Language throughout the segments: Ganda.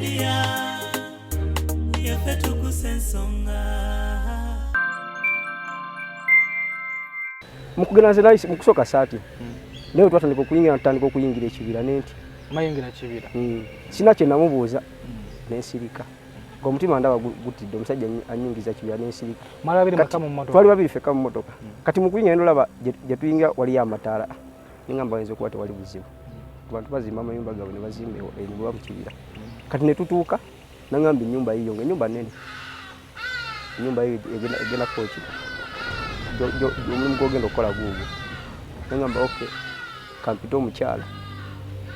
media yaffe kusensonga mukugena zelaisi mukusoka sati leo twatandika okuyingira ekibira nenti mayingira kibira sina kye namubuuza nensirika ng'omutima ndaba gutidde omusajja anyingiza kibira nensirika twali babiri fekka mu mmotoka kati mu kuyingira ndolaba gye tuyingira waliyo amataala ningamba wayinza okuba tewali buzibu abantu bazimba amayumba gaabwe ne bazimba emigoba mu kibira kati ne tutuuka nangamba ennyumba yiyo ng'ennyumba nnene ennyumba yiyo egenda koki omulimu gwogenda okukola guugwo nangamba okay kampita omukyala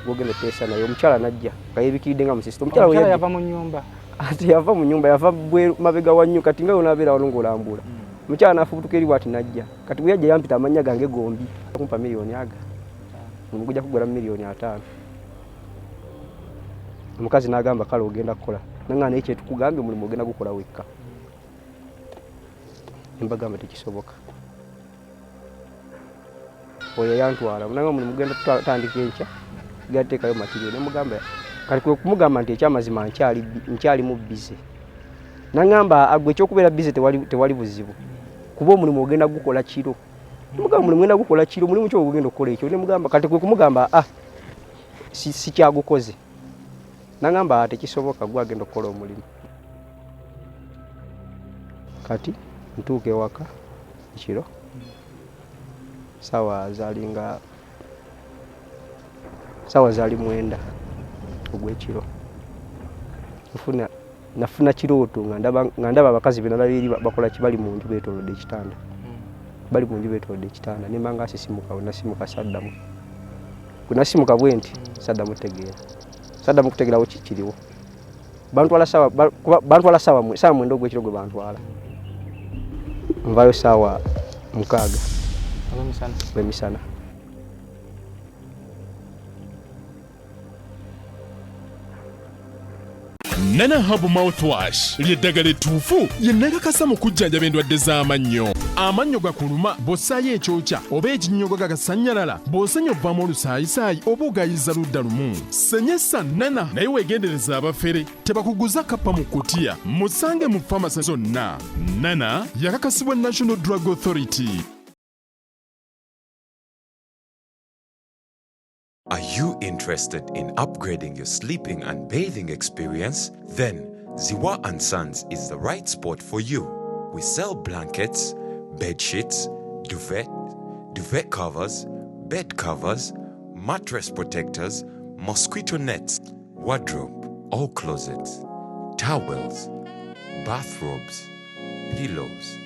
gwogenda oteesa naye omukyala najja nga yeebikkiridde nga musisita omukyala yava mu nnyumba ate yava mu nnyumba yava mabega wa nnyo kati nga yonaabeera wano ng'olambula omukyala n'afubutuka eri bw'ati najja kati bwe yajja yampita amannya gange gombi kumpa miliyoni aga omugujja kugula miliyoni 5 omukazi n'agamba kale ogenda kukola nanga naye kyetukugambye omulimu ogenda gukola wekka embagamba tekisoboka oyo yantwala nanga omulimu genda tutandika enkya gateekayo materiyo nemugamba kati kwe kumugamba nti ekyamazima nkyali mu bize nangamba agwe ekyokubeera bize tewali buzibu kuba omulimu ogenda gukola kiro nemugamba omulimu ogenda gukola kiro omulimu kyo ogenda okukola ekyo nemugamba kati kwe kumugamba si kyagukoze nangamba tekisoboka gwe agenda okukola omulimu kati ntuuka ewaka ekiro sawa zaali 9 ogw'ekiro nafuna kirooto nga ndaba abakazi bena babiri bakola kibali mu nju beetoolodde ekitanda bali mu nju beetoolodde ekitanda nimba nga asisimuka nasimuka saddamu gwe nasimuka bwe nti saddamu kutegeerawo kiriwo bantwala saawa 9 ogw'ekiro gwe bantwala nvayo saawa 6 Bemisana. Nana Habu Mouthwash lyeddagala ettuufu lye nnakakasa mu kujjanjaba endwadde z'amannyo. Amannyo gakuluma bw'ossaayo ekyokya oba ekinnyogo gagasanyalala bw'osenya ovaamu olusaayisaayi oba ogayiza ludda lumu. Senyesa Nana naye weegendereza abafere tebakuguza kappa mu kkutiya musange mu famasi zonna. Nana yakakasibwa National Drug Authority. Are you interested in upgrading your sleeping and bathing experience? Then Ziwa & Sons is the right spot for you. We sell blankets, bed sheets, duvet covers, bed covers, mattress protectors, mosquito nets, wardrobe, all closets, towels, bathrobes, pillows,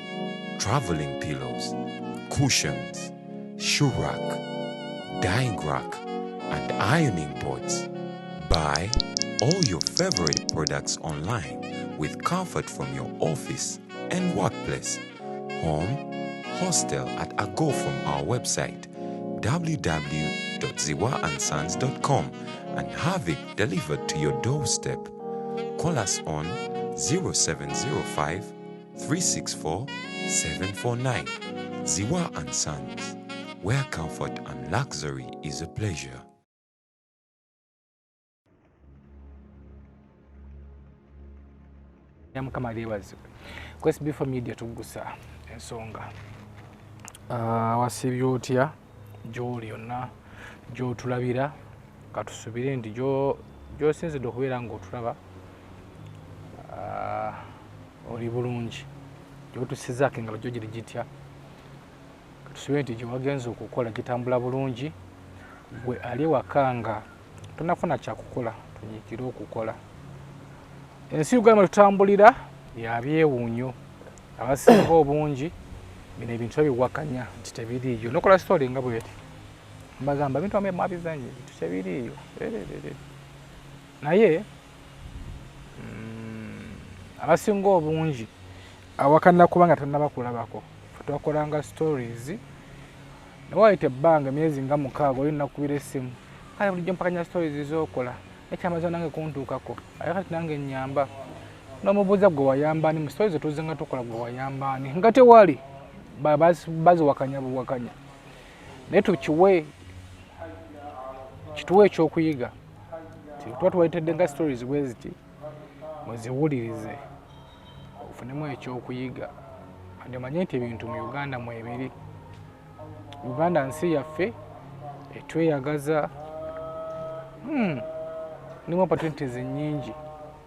traveling pillows, cushions, shoe rack, dyeing rack, and ironing boards. Buy all your favorite products online with comfort from your office and workplace, home, hostel at a go from our website www.ziwaansons.com and have it delivered to your doorstep. Call us on 0705 364 749. Ziwa & Sons, where comfort and luxury is a pleasure. Mukama leebazibwe kwesi bifo media tugusa ensonga wasibye otya gy'oli yonna gy'otulabira katusubire nti gy'osinzidde okubeera ng'otulaba oli bulungi gy'otusizaako engalo gyo giri gitya katusubire nti gyewagenza okukola gitambula bulungi gwe ali ewaka nga tonafuna kyakukola tonyiikira okukola. Ensi Uganda tutambulira ya byewuunyo abasinga obungi bino ebintu ebiwakanya nti tebiriiyo nokola story nga bweti mbagamba ebintu amwe mwabizanye bintu tebiriiyo naye abasinga obungi awakanira kubanga tannabakulabako twakolanga stories nawaita ebbanga emyezi nga 6 oli nakubira essimu kale bulijjo mpakanya stories z'okola ekyamaze nange kuntuukako aye kati nange nnyamba n'omubuuza gwe wayamba ani mu stories zetuze nga tukola gwe wayamba ani nga tewali baziwakanya buwakanya naye kituwe ekyokuyiga tuba tuwaitedde nga stories bwe ziti oziwulirize ofunemu ekyokuyiga andi omanye nti ebintu mu Uganda mwebiri. Uganda nsi yaffe etweyagaza nimu opportunities nyingi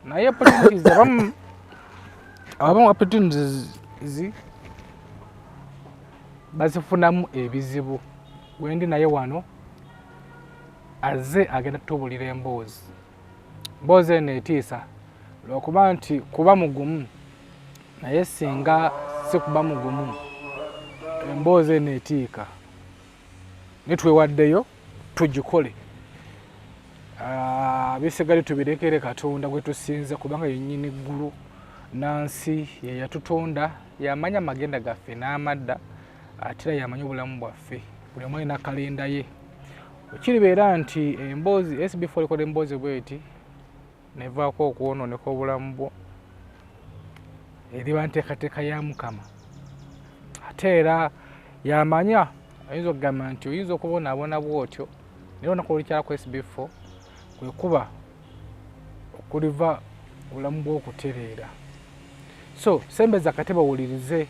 naye opportunities abamu opportunities bazifunamu ebizibu. Wendi naye wano aze agenda tutubulira emboozi eno etiisa lwokuba nti kuba mugumu naye singa si kuba mugumu emboozi eno etiika nitwewaddeyo tugikole. Bisigadde tubirekere Katonda gwe tusinze kubanga yennyini eggulu nansi ye yatutonda yamanya amagenda gaffe n'amadda ate era yamanya obulamu bwaffe buli omu alina kalenda ye. Ekiribeera nti emboozi SB4 ekola emboozi bweti nevaako okwonooneka obulamu bwo eriba nteekateeka ya Mukama ate era yamanya ayinza okugamba nti oyinza okubonaabona bwotyo naye olunaku olukyalako SB4 kwe kuba okuliva obulamu bw'okutereera. So sembeza akatebe owulirize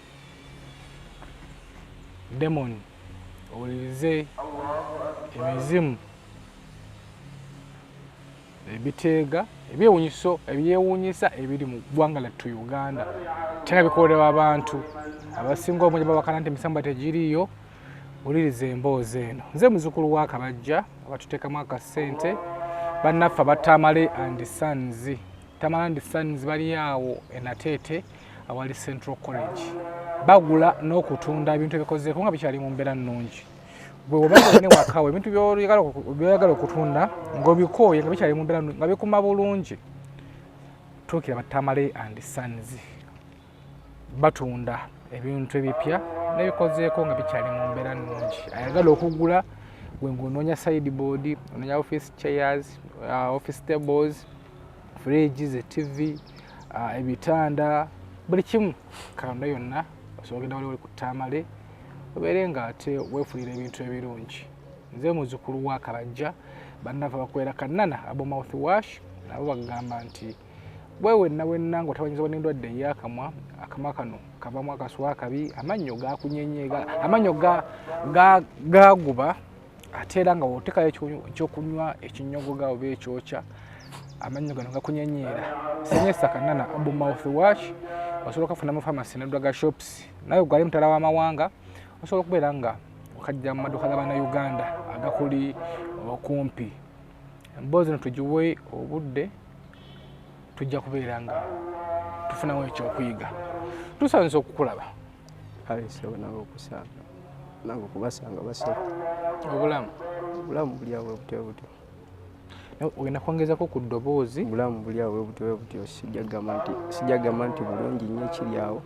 demoni, owulirize emizimu, ebiteega, ebyewuunyisa ebiri mu ggwanga lyattu Uganda tenga bikolebwa abantu abasinga obungi babakana nti emisambo tegiriiyo. Wuliriza emboozi eno. Nze muzukulu wa Kabajja abatuteekamu akasente bannaffe abatamale and Sons. Tamale and Sons bali awo enateete awali Central College bagula n'okutunda ebintu ebikozeeko nga bikyali mu mbeera nnungi. Gwe obaga ne wakawe ebintu by'oyagala okutunda ng'obikooye nga bikyali mu mbeera nnungi nga bikuma bulungi. Tuukira batamale and Sons batunda ebintu ebipya n'ebikozeeko nga bikyali mu mbeera nnungi. Ayagala okugula gwe ng'onoonya sideboard, onoonya office chairs, office tables, fridges, TV, ebitanda, buli kimu kalonda yonna osobola ogenda wali ku Tamale obeere nga ate weefunira ebintu ebirungi. Nze muzukulu wa Kabajja bannaffe bakwera kannana abo mouthwash nabo bagamba nti wewe wenna ng'otabanyizibwa n'endwadde ey'akamwa, akamwa kano kavamu akaswa akabi, amannyo gakunyenyeega, amannyo gaguba ate era nga w'oteekayo ekyokunywa ekinyogoga oba ekyokya amannyo gano gakunyenyeera. Senyesa kannana abo mouthwash osobola okufuna mu pharmacy ne drug shops. Nawe gwali mutala w'amawanga osobola okubeera nga okajja mu maduuka g'Abannayuganda agakuli okumpi. Emboozi eno tugiwe obudde tujja kubeera nga tufunamu ekyokuyiga. Tusanze okukulaba. Alesewo nawe okusanga nange okubasanga basatu. Obulamu buli awo butyo butyo. Ogenda kwongezako ku ddoboozi. Obulamu buli awo butyo butyo. Sijagamba nti bulungi nnyo ekiri awo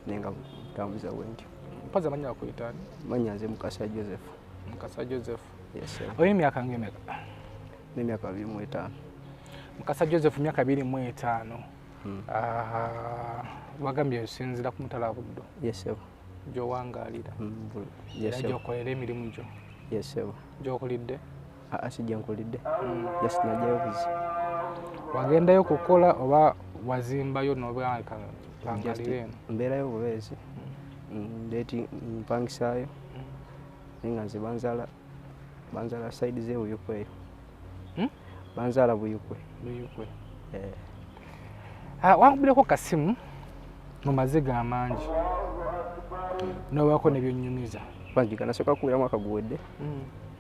naye nga butambuza bwentyo. Mpaza amannya bakuyita ani? Manya nze Mukasa Joseph. Mukasa Joseph. Yes sir. Olina emyaka ng'emeka? N'emyaka 25. Mukasa Joseph myaka 25. Wagambye osinzira ku Mutala Buddo. Yes sir. Gy'owangaalira. Yes sir. Gy'okolera emirimu gyo. Yes sir. Gy'okolidde? Sijja nkolidde. Just najjayo buzi. Wagendayo kukola oba wazimbayo n'oba bangalira eno? Mbeerayo bubeezi. Ndeeti mpangisaayo naye nga nze banzaala side z'ebuyukwe eyo. Banzaala buyukwe. Wankubireko kasimu mu maziga amangi n'obaako ne byonnyumiza. Banjika nasooka kuwera mwaka guwedde.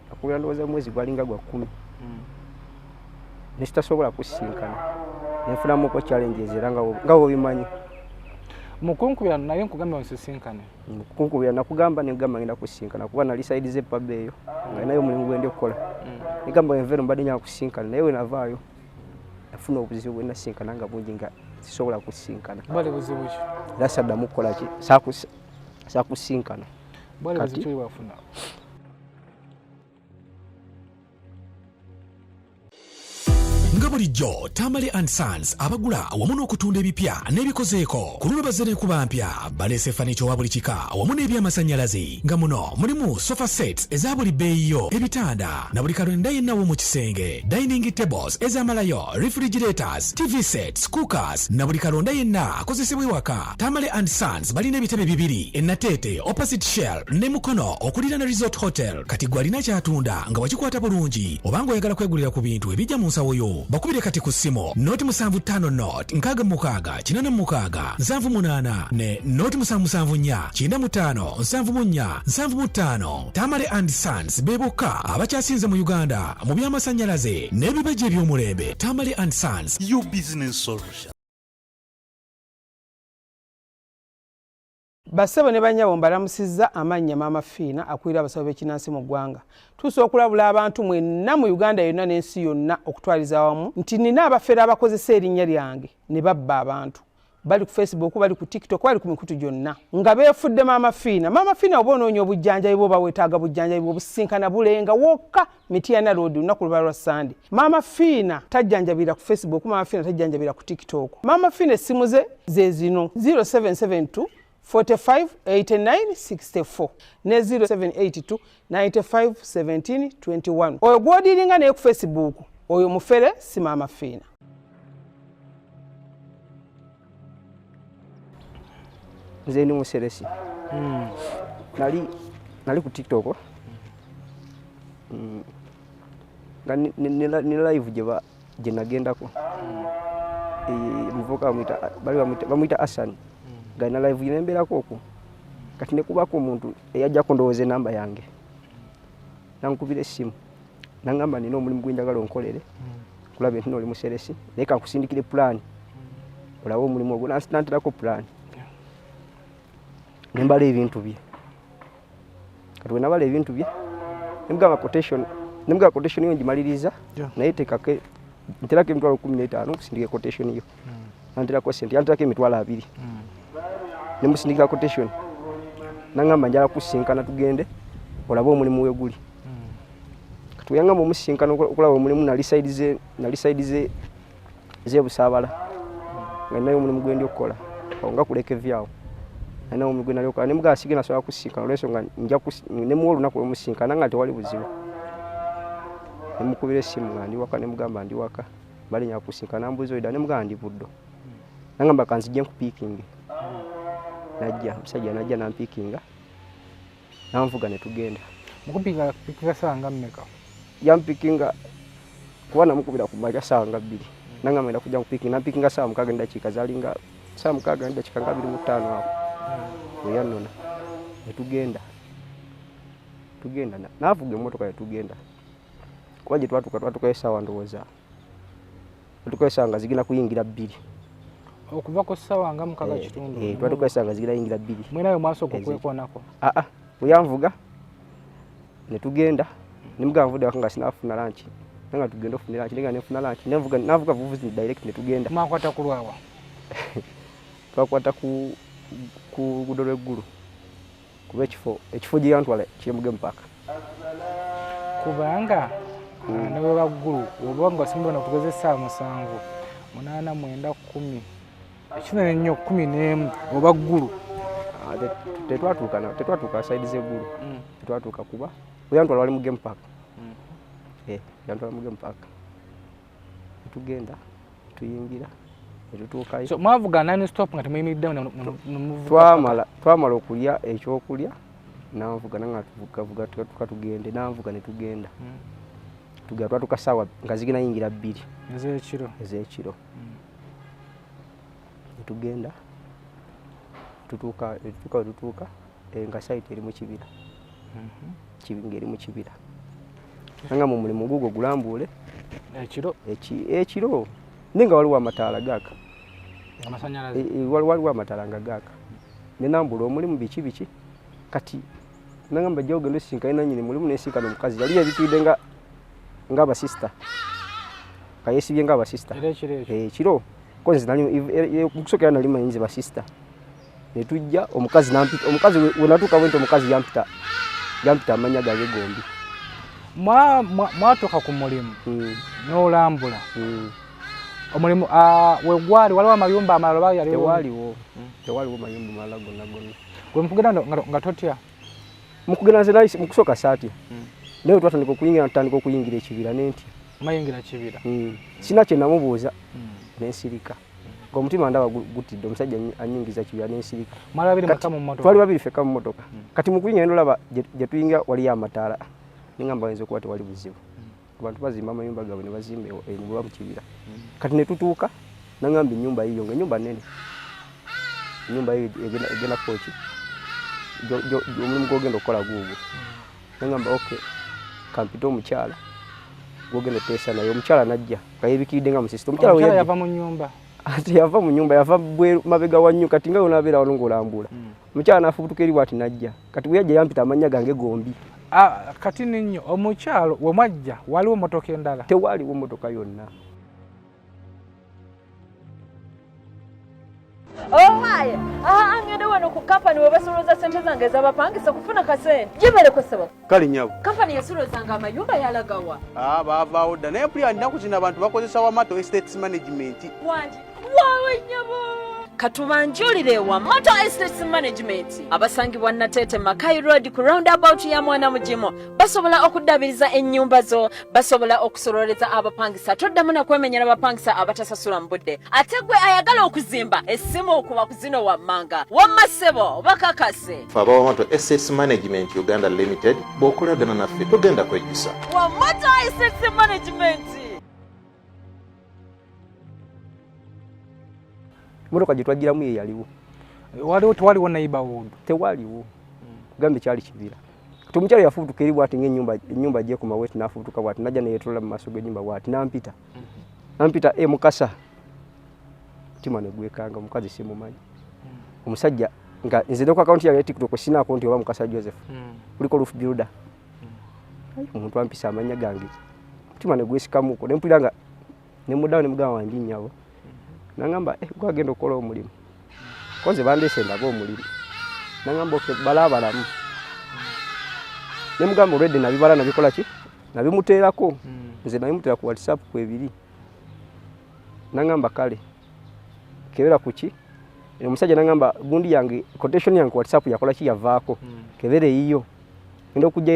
Nakubira ndowooza mwezi gwalinga gwa 10. Ne sitasobola kusisinkana. Nenfunamuko challenges era nga obimanyi. Mukunkubira naye nkugamba onsisinkane. Mukunkubira nakugamba negamba ngenda kusisinkana kuba nali side ze pub eyo nga nayo mulimu gwende okukola. Negamba envero mbadde nya kusisinkana naye we navaayo. Nafuna obuzibu bwe nasinkana nga bungi nga sisobola kusisinkana. Bale buzibu ki? Dasaddamu kukola ki? Saakusinkana. Bale buzibu ki wafuna? nga bulijjo Tamale and Sons abagula wamu n'okutunda ebipya n'ebikozeeko ku luno bazze kuba mpya baleese fanicho wa buli kika wamu n'ebyamasannyalaze nga muno mulimu sofa sets eza buli bbeeyiyo ebitanda na buli kalonda yennawo mu kisenge dining tables ez'amalayo refrigerators TV sets cookers na buli kalonda yenna akozesebwa ewaka. Tamale and Sons balina ebitebe bibiri ennateete opposite Shell ne Mukono okulira na Resort Hotel. Kati gwalina kyatunda nga wakikwata bulungi obanga oyagala kwegulira ku bintu ebijja mu nsawo yo bakubire kati ku ssimu noti 75 not 66 86 78 ne noti 774 95 74 75. Tamale and Sons beboka abakyasinze mu Uganda mu byamasannyalaze n'ebibajje by'omulembe. Tamale and Sons, your business solution. Basebo ne banyabo mbalamusizza amannya Maama Fiina akulira abasawo b'ekinnansi mu ggwanga. Tuuse okulabula abantu mwenna mu Uganda yonna n'ensi yonna okutwaliza wamu nti nina abafere abakozesa erinnya lyange ne babba abantu. Bali ku Facebook, bali ku TikTok, bali ku mikutu gyonna nga beefudde Maama Fiina. Maama Fiina oba onoonya obujjanjabi bwo bawetaaga bujjanjabi bw'obusinkana bulenga wokka Mityana Road olunaku luba lwa Sunday. Maama Fiina tajjanjabira ku Facebook, Maama Fiina tajjanjabira ku TikTok. Maama Fiina essimu ze zino 0772 45 89 64 ne 0782 95 17 21. Oyo gwodiringa naye ku Facebook oyo mufere si Maama Fiina. Nze ndi museresi. Nali ku TikTok. Nga ni live gye nagendako. Muvuka bamwita Hassan. Gana live yinemberako okwo. Kati ne kubako omuntu eyajja kondowooza namba yange. Nankubira essimu. Nangamba nina omulimu gw'enjagala onkolere. Kulabe nti oli museresi. Leka nkusindikire plan. Olawo omulimu ogwo nantirako plan. Nembala ebintu bye. Kati we nabala ebintu bye. Nemugamba quotation yo ngimaliriza. Naye tekake nterako emitwalo 15 kusindika quotation yo. Nantirako sente yantirako emitwalo 2. Nemusindika quotation. Nangamba njala kusinkana tugende olaba omulimu we guli. Kati yangamba omusinkana okulaba omulimu nali side ze busabala. Nga nayo omulimu gwendi okukola. Nga kuleke vyawo. Ana omulimu gwe nali okukola nemuga asigena sobola kusinkana olwensonga nja nemuwa olunaku lw'omusinkana nga tewali buzibu. Nemukubira essimu nga ndi waka nemugamba ndi waka. Balinya kusinkana mbuzo ida nemugamba ndi buddo. Nangamba kanzije nkupiikinge. Najja musajja najja nampikinga namvuga ne tugenda mukupika sanga mmeka yampikinga kuwana mukubira kumaja sanga 2 nanga mwenda kujja kupikinga nampikinga saa mukaga ndakika zalinga saa mukaga ndakika 25 hapo yanona ne tugenda navuga emotoka yatugenda kwaje twatuka esawa ndowoza tukoesanga zigina kuyingira 2 okuva ku sawa nga mukaga kitundu twatukwesanga zigira yingira 2 mwinayo maaso okwekonako uyanvuga ne tugenda nimuganvude wakanga sinafuna lunch nanga tugenda ofuna lunch ninga nefuna lunch navuga vuvuzi direct ne tugenda mwakwata kulwawa twakwata ku gudolwe gulu kuba ekifo gye yantwala kiremuge mpaka kubanga nawe bagulu obanga simbona kugezesa 7 8 9 10 Ekina nnyo 11 oba ggulu. Tetwatuuka side z'eggulu. Tetwatuuka kuba uyantwala wali mu game park. Yantwala mu game park. Tugenda tuyingira etutuukayo. So mwavuga nani stop nga temuyimiridde twamala okulya ekyokulya nanvuga nanga tuvuga tukatugende nanvuga ne tugenda. Tugenda twatuuka sawa nga zigina yingira 2 ez'ekiro. Tugenda tutuuka nga site eri mu kibira. Kibinga eri mu kibira. Nanga mu mulimu gugwo gulambule ekiro ninga waliwo amataala gaaka amasanyalaze waliwo amataala nga gaaka nenambula omulimu biki kati nangamba jja ogenda osinka ina nyini mulimu nesika n'omukazi yali yabitudde nga abasista kayesibye nga abasista ekiro konzi nali mukusokera nali mayinze basista netujja omukazi we natuuka bwento omukazi yampita amanya gage gombi mwatuuka ku mulimu n'olambula omulimu we gwali waliwo amayumba amalala oba tewaliwo mayumba malala gonna gwe mukugenda nga totya mukugenda nze mu kusooka saatya naye twatandika okuyingira ekibira nentya mayingira kibira sina kye namubuuza nensirika ng'omutima ndaba gutidde omusajja anyingiza kibira nensirika twali babiri fekka mu mmotoka kati mu kuyingira ndolaba gye tuyingira waliyo amataala ningamba ayinza okuba tewali buzibu abantu bazimba amayumba gaabwe ne bazimba eno mu kibira kati ne tutuuka nangamba ennyumba yiyo ng'ennyumba nnene ennyumba yiyo egenda kooki omulimu gwogenda okukola guugwo nangamba okay kampita omukyala gwogenda oteesa naye omukyala najja nga yeebikiridde nga musisita omukyala yava mu nnyumba ate yava mu nnyumba yava mabega wa nnyo kati nga yonaabeera wano ng'olambula omukyala n'afubutuka eri bw'ati najja kati bwe yajja yampita amannya gange gombi kati ninyo omukyalo we mwajja waliwo mmotoka endala tewaliwo mmotoka yonna omaye angende wano ku kampani we basolooza sente zange ez'abapangisa kufuna kasente gibereko sebo kale nyabo kampani yasolozanga amayumba yalagawa baavaawo dda naye puli alinaku zino abantu bakozesa wamato estates management wangi waawe nyabo katubanjulire wa Moto Estates Management abasangibwa Natete Makai Road ku roundabout ya Mwana Mujimo basobola okuddabiriza ennyumba zo basobola okusololeza abapangisa toddamu na kwemenyera abapangisa abatasasula mu budde ate gwe ayagala okuzimba essimu okuba ku zino wammanga wammasebo bakakase Faba Moto Estates Management Uganda Limited bw'okolagana naffe tugenda kwejjusa wa Moto Estates Management. Motoka gye twajjiramu ye yaliwo tewaliwo neighborhood tewaliwo gambe kyali kibira kati omukyala yafubutuka eri bw'ati ng'ennyumba gye ku maweti n'afubutuka bw'ati najja neyeetoolola mu maaso g'ennyumba bw'ati nampita Mukasa mutima ne gwekanga omukazi simumanyi omusajja nga nze ne ku akawunti yange ya TikTok sina akawunti oba Mukasa Joseph kuliko roof builder omuntu ampisa amanya gange mutima ne gwesikamuko ne mpulira nga ne muddawo ne mugamba wandi nnyabo nangamba gwagenda okukola omulimu koze bandeese ndaba omulimu nangamba balabalamu ne mugamba olwedde nabibala nabikola ki nabimuteerako nze nabimuteera ku WhatsApp ku ebiri nangamba kale kebera kuki omusajja nangamba gundi yange quotation yange ku WhatsApp yakola ki yavaako kebere yiyo ngenda okujja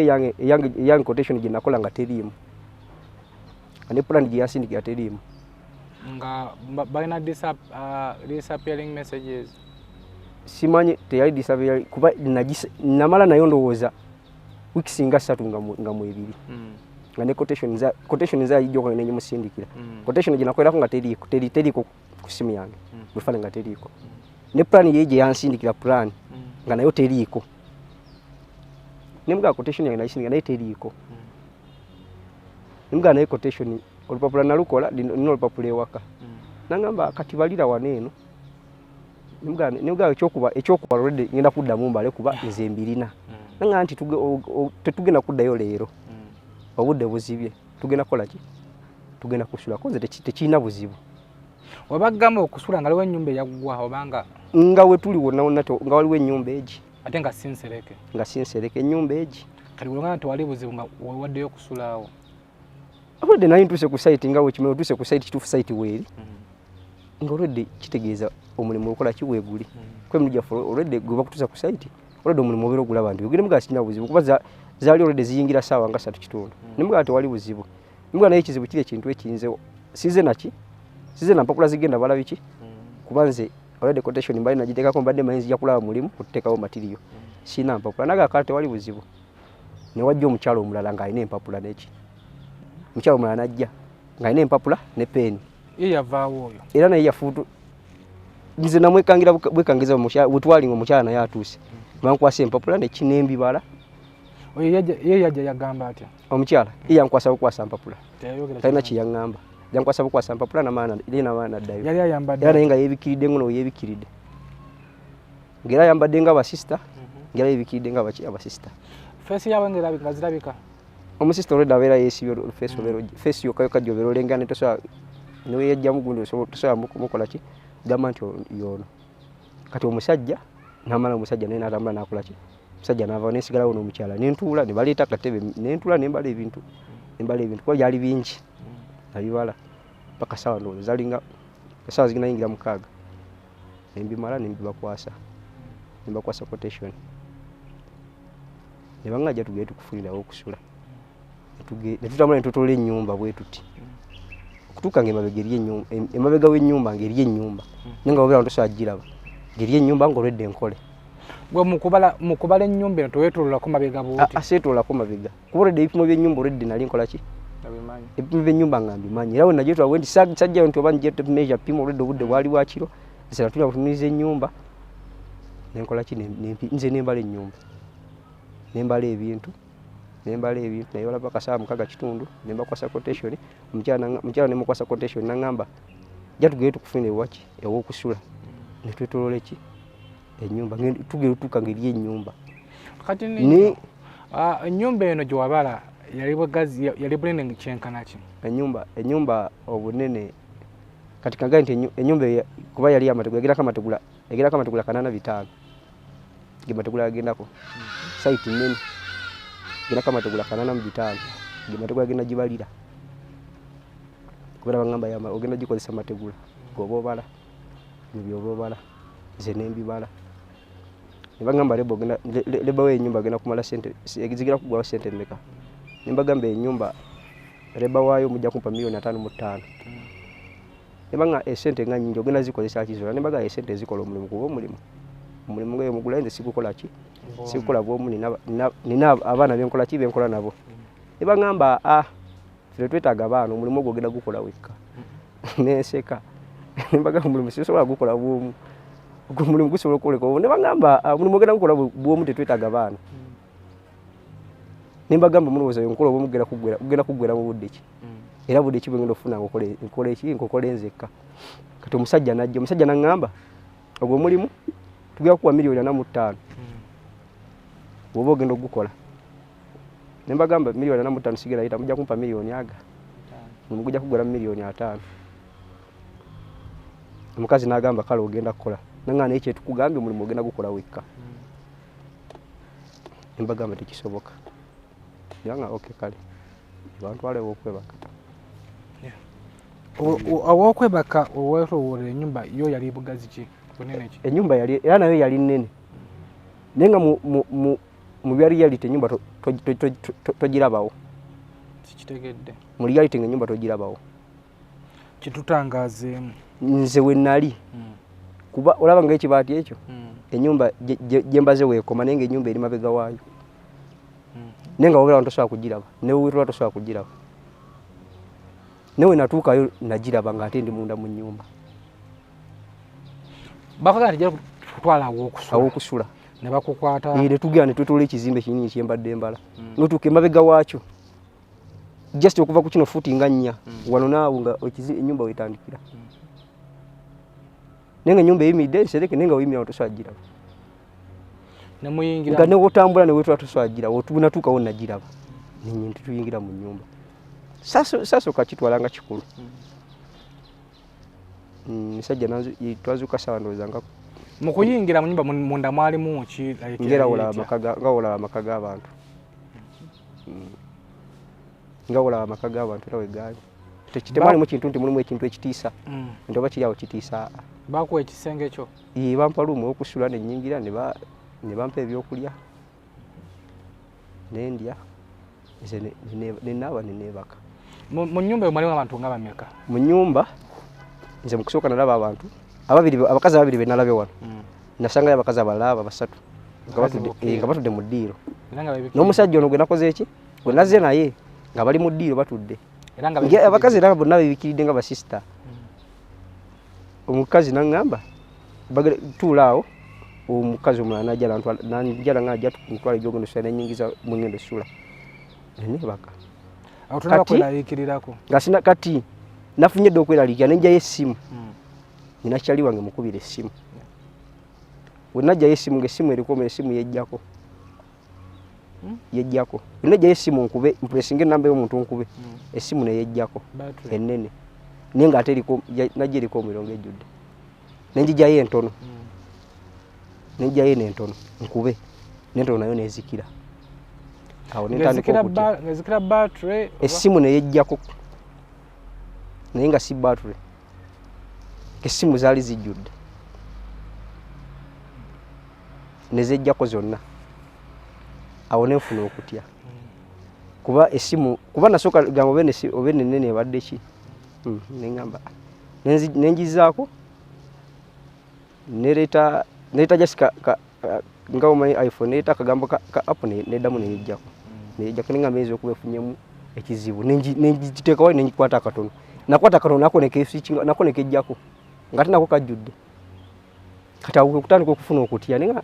yange quotation gye nakola nga teriimu ane plan gye yasindikira teriimu nga balina disappearing messages simanyi teyali disappearing kuba namala nayo ndowooza wiki singa 3 nga mu ebiri nga ne quotation za yijjo nenye musindikira quotation gye nakolerako nga teriiko ku simu yange bwefane nga teriiko ne plan ye gye yansindikira plan nga nayo teriiko ne mga quotation yange nayisindikira naye teriiko ne mga naye quotation olupapula nalukola nino olupapula ewaka nangamba kati balira waneeno nimugamba ekyokuba already ngenda kuddamu mbale kuba nze mbirina nanga nti tetugenda kuddayo leero obudde buzibye tugenda kola ki tugenda kusula konze tekirina buzibu wabagamba okusula nga waliwo ennyumba eyaggwa obanga nga we tuli wonna wonna nga waliwo ennyumba egi ate nga sinsereke ennyumba egi kati bulunga nti wali buzibu nga waddeyo okusulaawo already naye ntuse ku site nga wekimanyi otuse ku site kituufu site weeri nga already kitegeeza omulimu okola kiweeguli kwemujjafu already gwe bakutuusa ku site already omulimu obeera ogulaba nti ogende mugaa kirina buzibu kuba zaali already ziyingira saawa nga 3 kitundu ne mugaa tewali buzibu mugaa naye ekizibu kiri ekintu ekiyinzewo size na mpapula zigenda bala biki kuba nze already quotation mbali nagiteekako mbadde manyi nzija kulaba mulimu okuteekawo material sina mpapula naga akala tewali buzibu ne wajja omukyalo omulala ng'alina empapula neki omukyalo omulala najja ng'alina empapula ne peeni ye yavaawo oyo era naye yafuutu nze namwekangira bwekangiza wetwalinga omukyala naye atuuse bankwasa empapula nekinembibala ye yajja yagamba atya omukyala ye yankwasa bukwasa mpapula talina kyeyaŋŋamba yankwasa bukwasa mpapula namaana addayo yali ayambadde era naye nga yeebikiridde ngono weyeebikiridde ng'era ayambadde nga abasista ng'era yeebikiridde nga abasista feesi yaabwe nga zirabika omusista olwedde abeera yeesibye feesi yokka gy'obeera olengana niwe yajjamu gundi tosobola mukola ki gamba nti yoono kati omusajja namala omusajja naye natambula nakola ki musajja n'ava n'esigalawo n'omukyala nentuula ne baleeta akatebe nentuula nembala ebintu kuba byali bingi nabibala paka sawa ndowooza zalinga sawa zigenda yingira mukaaga nembimala nembibakwasa quotation ne bangajja tugende tukufunirawo okusula netutambula netutoola ennyumba bwe tuti okutuuka emabega w'ennyumba ng'eri ennyumba naye nga wabera ntosobola giraba ng'eri ennyumba ng'olwedde enkole gwe mukubala ennyumba eno teweetoololako mabega bwoti seetoolako mabega kuba olwedde ebipimo by'ennyumba olwedde nali nkola ki ebipimo by'ennyumba nga mbimanyi era wena gyetwawe nti sajjayo nti oba nje measure pima olwedde obudde bwali bwa kiro esera tunya kutuniriza ennyumba nenkola ki nze nembala ennyumba nembala ebintu naye wala paka saa mukaga kitundu nembakwasa quotation omukyala nemukwasa quotation nangamba jja tugere tukufunire waki ew'okusula netwetolola eki ennyumba tugere tutuuka ngeri ennyumba kati ennyumba eno gye wabala yali bunene kyenkana ki ennyumba obunene kati kagaye nti ennyumba kuba yali yamategula egerako amategula 85 gemategula yagendako site nene gendako amategula 85 gemategula agenda gibalira kubera bagamba ogenda gikozesa amategula goba obala nebyoba obala nze nembibala nebagamba leba w'ennyumba agenda kumala sente zigenda kugwawo sente mmeka nembagamba ennyumba leba waayo mujja kumpa $5,500,000 nebanga esente nga nyingi ogenda zikozesa kizola nembaga esente zikola omulimu kuba omulimu ngayo mugula nze sikukola ki sikukola bwomu nina abaana benkola ki benkola nabo nebagamba ffe twetaaga abaana omulimu ogwo ogenda gukola wekka nenseka nembaga omulimu sisobola gukola bwomu ogwo omulimu gusobola okukoleka obwo nebagamba omulimu ogenda gukola bwomu tetwetaaga abaana nembagamba mulowooza yonkola obwomu ogenda kuggwera mu budde ki era budde ki bwengenda okufuna nkola eki nkokola enzekka kati omusajja najja omusajja naŋŋamba ogwo omulimu tugenda kukuwa $45,000,000 bw'oba ogenda ogukola nembagamba $45,000,000 sigera yita mujja kumpa $1,000,000 omulimu gujja kuggwera mu $5,000,000 omukazi n'agamba kale ogenda kukola naŋŋamba naye kyetukugambye omulimu ogenda gukola wekka nembagamba tekisoboka yanga okay kale bantwale okwebaka owokwebaka oweetowoolera ennyumba yo yali bugazi ki bunene ki ennyumba yali era nayo yali nnene naye nga mu reality ennyumba togirabawo kitegedde mu reality ng'ennyumba togirabawo kitutangaazeemu nze we nali kuba olaba ng'ekibaati ekyo ennyumba gye mbaze weekoma naye ng'ennyumba eri mabega waayo naye nga wabera tosobola kugiraba newewetola tosobola kugiraba newe natuukayo nagiraba ng'ate ndi munda mu nnyumba bakaga nti kutwala awokusula ne bakukwata netugenda ne twetola ekizimbe kinini kyembadde embala notuuka emabega waakyo just okuva ku kino fuuti nga 4 wano naawo nga ennyumba wetandikira naye nga ennyumba eyimidde nsereke naye nga weyimirawo tosobola giraba nga newotambula newetola tosobola giraba natuukawo nagiraba nenye tuyingira mu nnyumba sasooka kitwala nga kikulu musajja twazuuka sawa ndowooza nga mu kuyingira mu nyumba munda mwalimu ki nga olaba amaka g'abantu nga olaba amaka g'abantu era wegaali temalimu kintu nti mulimu ekintu ekitiisa nti oba kiri awo kitiisa bakuwa ekisenge ekyo bampa luumu okusula nenyingira ne bampa ebyokulya nendya nenaaba neneebaka mu nyumba eyo mwalimu abantu nga bameka mu nyumba nze mukusooka nalaba abantu abakazi ababiri be nalabye wano nasangayo abakazi abalaba basatu nga batudde mu ddiiro n'omusajja ono gwe nakoze eki gwe nazze naye nga bali mu ddiiro batudde abakazi era bonna bebikiridde nga basisita omukazi naŋŋamba tuulaawo omukazi omulala nanjala nga ajja ntwala egyogendo sula nenyingiza mu ngendo sula nenebaka kati nafunye dde okweraliikira nenjayo essimu nina kyali wange mukubira essimu wenajjayo essimu ngaessimu erikoma essimu yejjako wenajjayo essimu nkube mpulesinga enamba y'omuntu nkube essimu neyejjako ennene naye ngaate najja eriko emirongo ejjudde nenjijayo entono nenjayo nentono nkube nento nayo nezikira awo nezikira battery essimu neyejjako naye nga si battery essimu zaali zijjudde nezejjako zonna awo nenfuna okutya kuba essimu kuba nasooka gamba obe nenene ebadde ki neŋŋamba nenjizaako nereeta just nga omanyi iPhone nereeta akagambo ka app neddamu neyejjako neŋŋamba eyinza okuba efunyemu ekizibu nenjiteeka wali nenjikwata akatono nakwata akatono nako nekejjako nga tinako kajjudde kati awo kutandika okufuna okutya nenga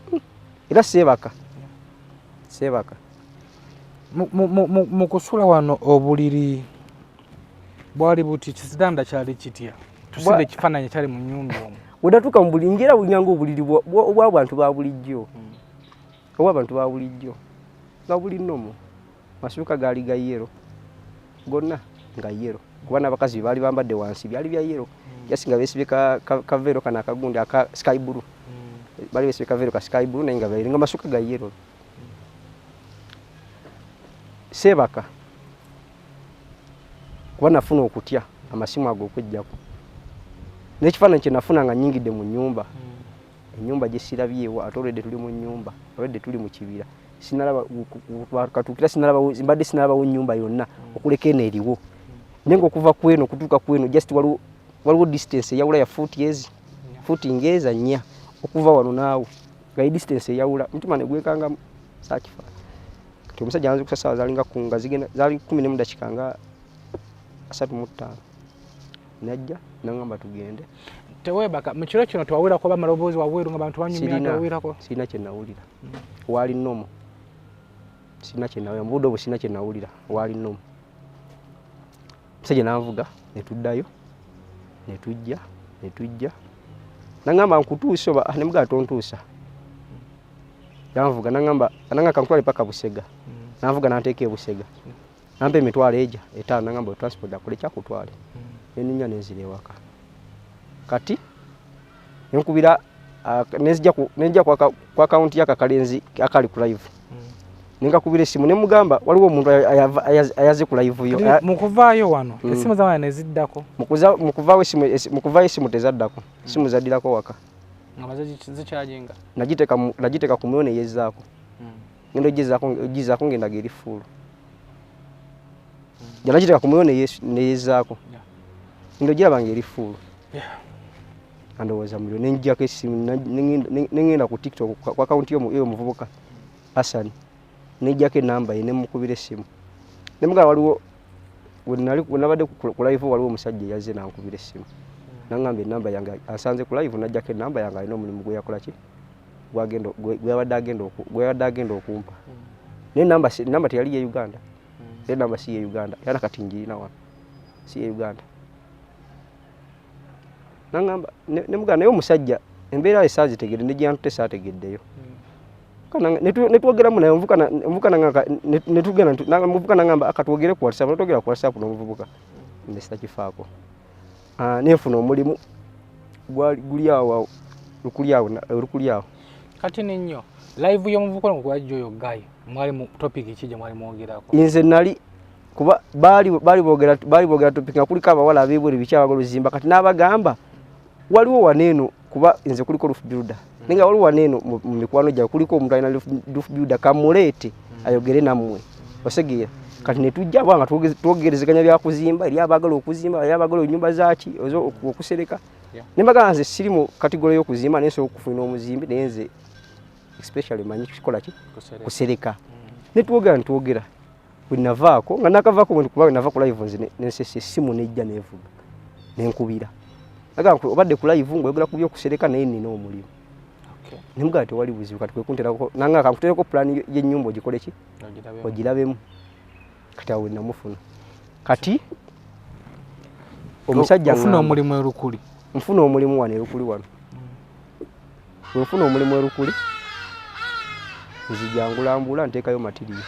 era seebaka mu kusula wano obuliri bwali buti kisitanda kyali kitya tusinde ekifaananyi kyali mu nnyumba omwo wedatuuka mu buliri njera bunyanga obuliri obw'abantu ba bulijjo nga buli nnomo masuuka gaali ga yero gonna nga yero kuba n'abakazi baali bambadde wansi byali bya yero jasi nga beesibye kaveero kana akagundi aka sky blue bali beesibye kaveero ka sky blue naye nga balinga masuuka ga yero seebaka kuba nafuna okutya amasimu ago okwejjako n'ekifaananyi kye nafuna nga nnyingidde mu nnyumba ennyumba gye sirabyewo ate olwedde tuli mu nnyumba olwedde tuli mu kibira mbadde sinalabawo nnyumba yonna okuleka eno eriwo naye nga okuva kweno okutuuka kweno just waliwo distance eyawula ya futi ngeeza 4 okuva wano naawe nga distance eyawula mutima ne gwekangamu saakifa kati omusajja anze kusasaawa zaali nga kunga zigenda zaali 10 mu dakika nga 35 najja nangamba tugende teweebaka mu kiro kino tewawulirako bamaloboozi wabweru nga bantu banyumira tewawulirako sirina kye nawulira waali nnomo sirina kye nawulira mu budde obwo sirina kye nawulira waali nnomo omusajja nanvuga netuddayo netujja nangamba nkutuusa oba nemugaa tontuusa yanvuga nangamba kankutwale paka Busega nanvuga nanteeka e Busega nampa emitwalo egya 5 nangamba transport akole kyakutwale neninya nenzira ewaka kati nenkubira nenjja ku akaunti y'akakalenzi akali ku live ningakubira essimu nemugamba waliwo omuntu ayaze ku live yo mukuvaayo wano essimu zawana neziddako mukuvaayo essimu tezaddako essimu zaddirako waka nga zikyajinga nagiteeka ku myoyo neyezaako ngenda ogizaako ngenda geri fuulu nagiteeka ku myoyo neyezaako ngenda ogiraba nga eri fuulu andowooza muliro nenjjako essimu nengenda ku TikTok ku akaunti y'omuvubuka Hassan nejjako enamba ye nemukubira essimu nemugala waliwo wenabadde ku live waliwo omusajja yazze nankubira essimu nangamba enamba yange asanze ku live najjako enamba yange alina omulimu gwe yakola ki gweyabadde agenda okumpa naye enamba teyali ye Uganda enamba si ye Uganda era kati njirina wano si ye Uganda nangamba nemugala naye omusajja embeera ye saazitegedde negyantu tesaategeddeyo netwogeramu naye omuvubuka muvubuka nangamba akatwogere ku WhatsApp netwogera ku WhatsApp n'omuvubuka nesitakifaako nenfuna omulimu guli awo lukuli awo kati ninyo live y'omuvubuka ngwajjo oyo gayi mwali mu topic ki gye mwali mwogerako nze nali kuba baali boogera topic nga kuliko abawala abeebwere biki abagala ozimba kati n'abagamba waliwo waneeno kuba nze kuliko roof builder ninga waliwo waneeno mu mikwano gya kuliko omuntu alina roof builder kamuleete ayogere nammwe osegeera kati netujja bwanga twogerezeganya byakuzimba eri abagala okuzimba eri abagala ennyumba zaki okusereka nembaga nze siri mu kategori y'okuzimba naye nsobola okufuna omuzimbi naye nze especially manyi kikola ki kusereka netwogera bwe navaako nga nakavaako kuba nava ku live nze nensesa essimu nejja nevuga nenkubira agamba obadde ku live ng'oyogera ku by'okusereka naye nina omulimu nemugala tewali buzibu kati kwekunterako nanga kankutereko plan y'ennyumba ogikole ki ogirabemu kati awo namufuna kati omusajja nfuna omulimu erukuli nfuna omulimu wano erukuli wano nfuna omulimu erukuli nzijangulambula nteekayo matiriyo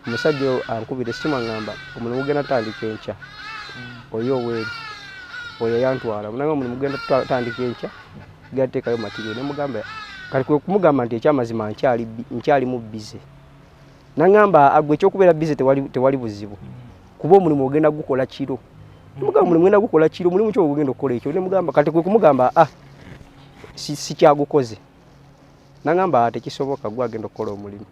omusajja ankubira essimu aŋŋamba omulimu genda tandika enkya oyo oweeri oyo yantwala munanga omulimu genda tandika enkya genda teekayo matiriyo nemugamba kati kwe kumugamba nti ekyamazima nkyali mu bize nangamba agwe ekyokubeera bize tewali buzibu kuba omulimu ogenda gukola kiro mugamba omulimu ogenda gukola kiro mulimu kyo ogenda okukola ekyo ne mugamba kati kwe kumugamba si kyagukoze nangamba tekisoboka gwe agenda okukola omulimu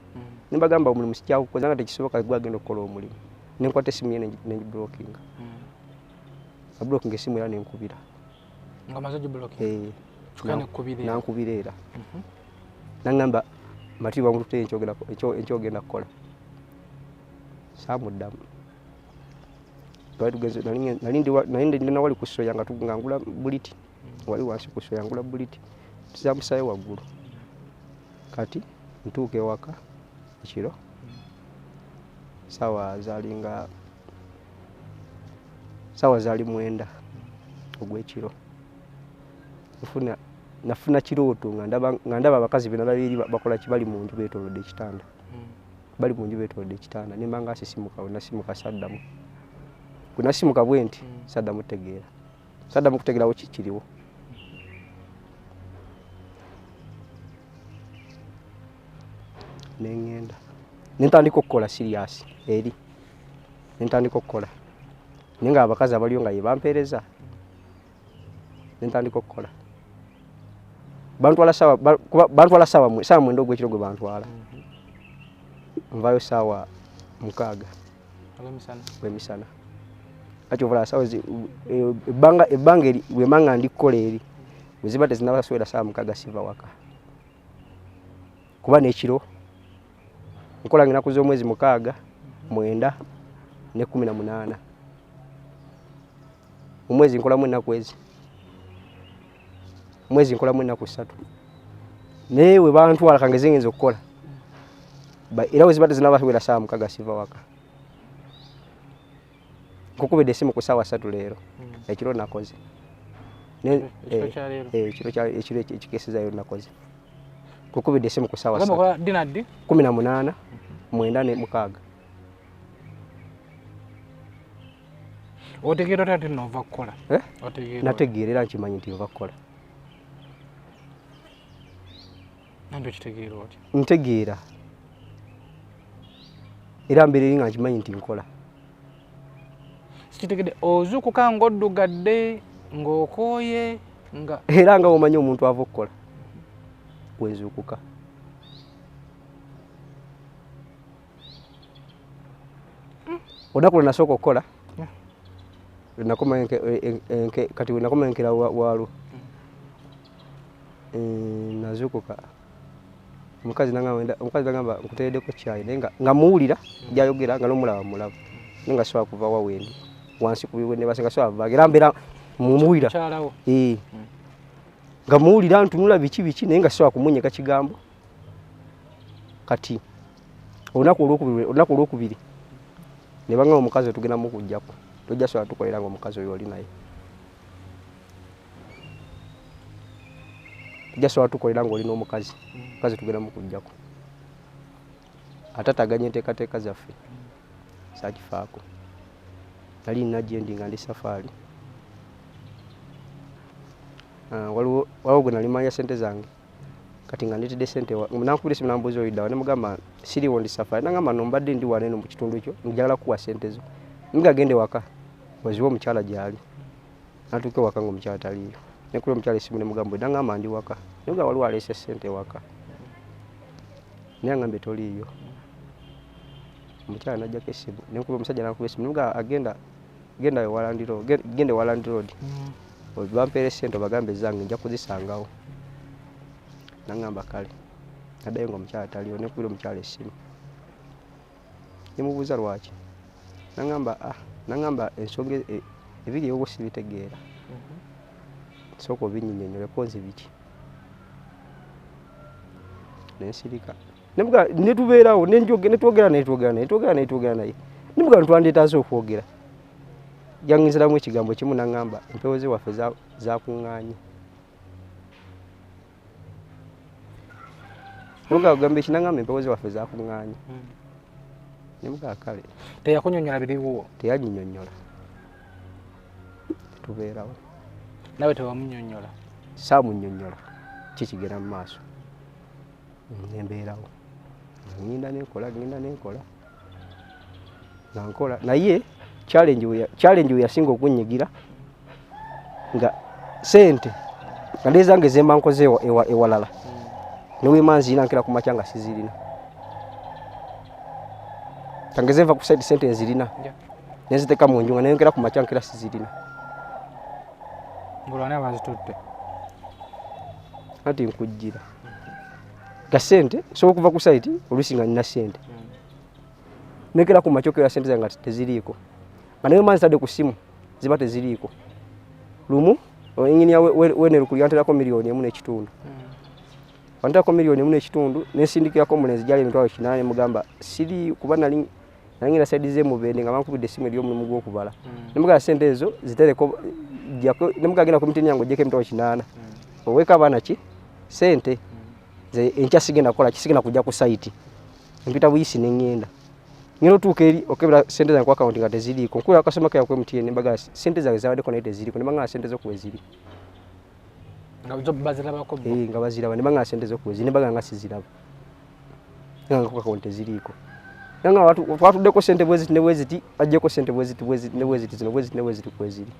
nimbagamba omulimu si kyagukoze nga tekisoboka gwe agenda okukola omulimu nenkwata esimu ye negiblocking ablocking esimu era nenkubira nga maze giblocking nankubira era nangamba matibwa mutute enkyogenda kukola samuddamu nalindi ndina wali kusoya nga tugangula buliti wali wansi kusoya ngula buliti tuzamusayo waggulu kati ntuuka ewaka ekiro sawa zali 9 ogw'ekiro nafuna kirooto nga ndaba abakazi benala beri bakola kibali mu nju beetolodde ekitanda bali mu nju beetolodde ekitanda nimba nga nasimuka saddamu bwe nasimuka bwe nti saddamu kutegeerawo kikiriwo nengenda nentandika okukola siriasi eri nentandika okukola naye nga abakazi abaliyo nga yebampeereza nentandika okukola bantwala saawa 9 ogw'ekiro gwe bantwala nvayo saawa 6 olw'emisana kati ovala saawa ebbanga eri bwemanga ndikukola eri bweziba tezinabaswera saawa 6 siva waka kuba n'ekiro nkola nginaku z'omwezi 6 9 ne 18 omwezi nkolamu ennaku ezi mwezi nkolamu ennaku 3 naye we bantwala kange zengenza okukola era we zibadde zinabaswera saawa 6 siva waka nkukubidde esimu ku saawa 3 leero ekiro nakoze ekiro ekikesezayo nakoze nkukubidde esimu ku saawa 18 9 ne 6 otegeera otya nti nova kukola nategeera era nkimanyi nti nva kukola nanti okitegeera otya ntegeera era mbeereri nga nkimanyi nti nkola sikitegedde ozuukuka ng'oddugadde ng'okooye nga era nga womanyi omuntu ava okukola wenzuukuka olunaku lwe nasooka okukola kati wenakomenkera waalo nazuukuka omukazi nagamba nkuteereddeko kyayi naye nga muwulira gyayogera nga n'omulaba mulaba naye nga sobola kuva wawendi wansi ku biwendebase nga sobola vaga era mbeera mumuwulira nga muwulira ntunula biki naye nga sobola kumunyeka kigambo kati olunaku olwokubiri ne banga omukazi otugenda mukujjako tojja sobola tukolera nga omukazi oyo oli naye tojja sobola tukolera nga oli n'omukazi omukazi tugenda mukujjako atataganya enteekateeka zaffe saakifaako nali nina gyendi nga ndi safaari waliwo gwe nali manya sente zange kati nga ndetedde sente nankubira esimu nambuuza oyiddawa ne mugamba siriwo ndi safaari nagamba no mbadde ndi wano eno mu kitundu ekyo njagala kuwa sente zo nigagende waka waziwa omukyala gyali natuuka ewaka ngaomukyala taliyo nekubira omukyala esimu ne mugamba nagamba ndi waka naye waliwo aleese sente waka naye agambye toliiyo omukyala najjako esimu nenkubira omusajja nankuba esimu nemuga genda Walland Road bampeere sente bagambe zange nja kuzisangawo nagamba kale naddayo nga omukyala taliyo nekubira omukyala esimu nemubuuza lwaki nagamba ensonga ebiri ewo sibitegeera sooka obinyinyonyoleko nzi biki nensirika netubeerawo netwogera naye nemuga ntwandeetaze okwogera yanginziramu ekigambo kimu nagamba empewo ze waffe zakuŋŋaanye muga kugamba eki nagamba empewo ze waffe zakuŋŋaanye nemuga kale teyakunyonyola biriwo teyanyinyonyola tetubeerawo nawe tewamunyonyola saamunyonyola kikigenda mu maaso nembeerawo ngenda nenkola nankola naye challenge we yasinga okunyigira nga sente nga ndezange zemba nkoze ewalala niwe manzina nkira ku machanga sizirina tangezeva ku side sente nzirina neziteka mu njunga nenkira ku machanga kira sizirina ngolwana abazitutte ati nkujira ga sente so kuva ku site olusinga nina sente nekera ku machoke ya sente zanga teziriko naye manzi tade ku simu ziba teziriko lumu ingini ya wenero kuliyantera ko milioni 1.5 wantera ko milioni 1.5 nesindikira ko mulenzi jali mitwalo 8 mugamba siri kubana nangira side ze mubende nga bankubide simu eliyo mu mugo okubala nimuga sente ezo zitereko jako nimuga gina ku mitini yango jeke mitwalo 8 oweka bana ki sente ze encha sigenda kola kisigenda kujja ku site mpita buyisi nengenda ngiro tukeri okebera sente za kwa account nga tezili ko kula akasoma kaya ku MTN mbaga sente za zawade ko nete zili ko nimanga sente zo kuwezili nga ujo bazira bako nga bazira bane nimanga sente zo kuwezili mbaga nga sizira nga kwa account zili ko nga watu deko sente bwezi ti ajje ko sente bwezi kuwezili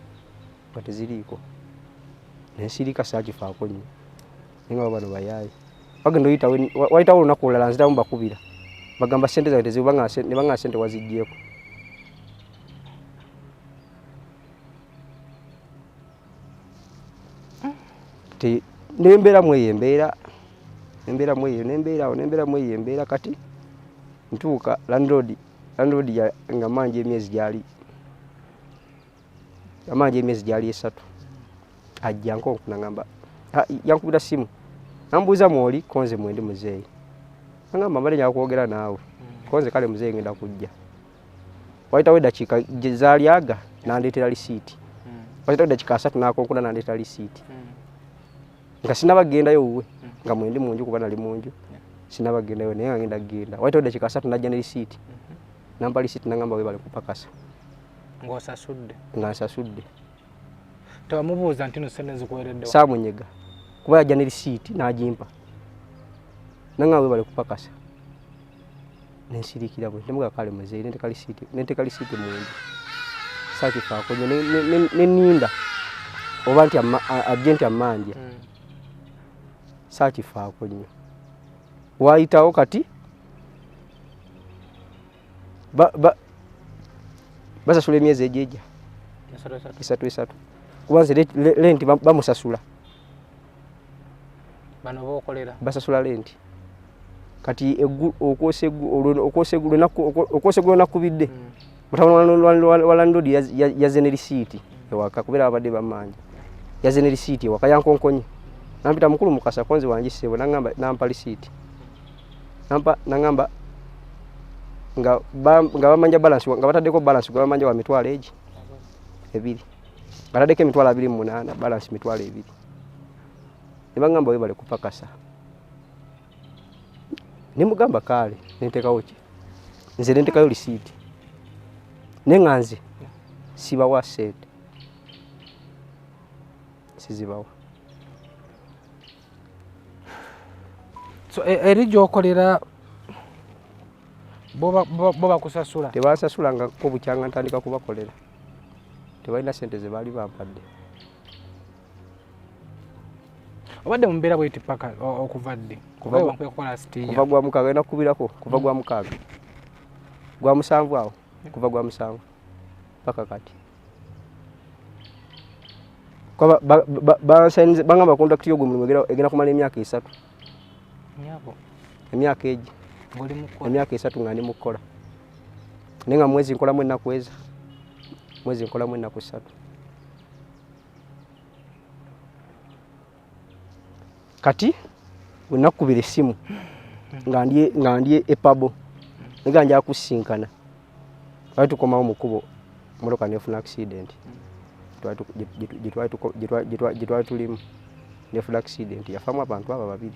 bate zili ko nesirika saji fa ko nyi nga bano bayayi bagendo yita waita wona kulala nzita mba kubira bagamba sente zaite zibanga sente wazijjeko ti nembera mweyembera kati ntuka landlord ya ngamanje emyezi jali 3 ajja nko kunangamba yankubira simu nambuza mwoli konze mwende muzeyi ngamba mbale nya kwogera naawe konze kale muzeyi ngenda kujja waita weda chika zaliaga nandetera receipt waita weda chika 3 nako nkuna nandetera receipt nga sinabagenda yo uwe nga mwende munju kubana ali munju sinabagenda yo naye ngenda waita weda chika 3 najja ne receipt namba receipt nangamba we bale kupakasa ngasa sudde tamubuza ntino sente zikuweredde samunyega kuba yajja ne receipt najimpa nanga we bale kupakasa nensirikira bwe ndemuga kale muzeyi nente kali site mundu saki fa ko ne ninda obanti agent amanje saki fa ko nyo waitawo kati basa sule miezi ejeja isatu kubanze lenti bamusasula bano bokolera basasula lenti kati okosegulu nakubidde mutawana walandod yazene receipt ewaka kubera abadde bamanja yazene receipt ewaka yankonkonye nampita mukulu mukasa konze wanjisebo nangamba nampa receipt nangamba nga bamanja balance nga batadeko balance nga bamanja wa mitwalo eji ebiri batadeko mitwalo 28 balance mitwalo ebiri nibangamba we bale kupakasa nimugamba kale nentekawo ki nze nentekayo receipt nenganze sibawa sente sizibawa so erijo okolera boba kusasula tebasasula nga ko bukyanga ntandika kubakolera tebalina sente ze bali bampadde obadde mumbeera bweti paka okuvadde kuva gwa mukaga ena kubirako kuva gwa mukaga gwa musanvu awo kuva gwa musanvu paka kati kwa bangamba contact yo gumulumegera egena kumala emyaka 3 nyabo emyaka eji ngoli mukola emyaka 3 ngani mukola nenga mwezi nkola mwe nakweza mwezi nkola mwe nakusatu kati unakubira simu ngandie epabo nganja kusinkana watu koma omukubo muloka nefuna accident jitwa tulimu nefuna accident yafamu abantu aba babiri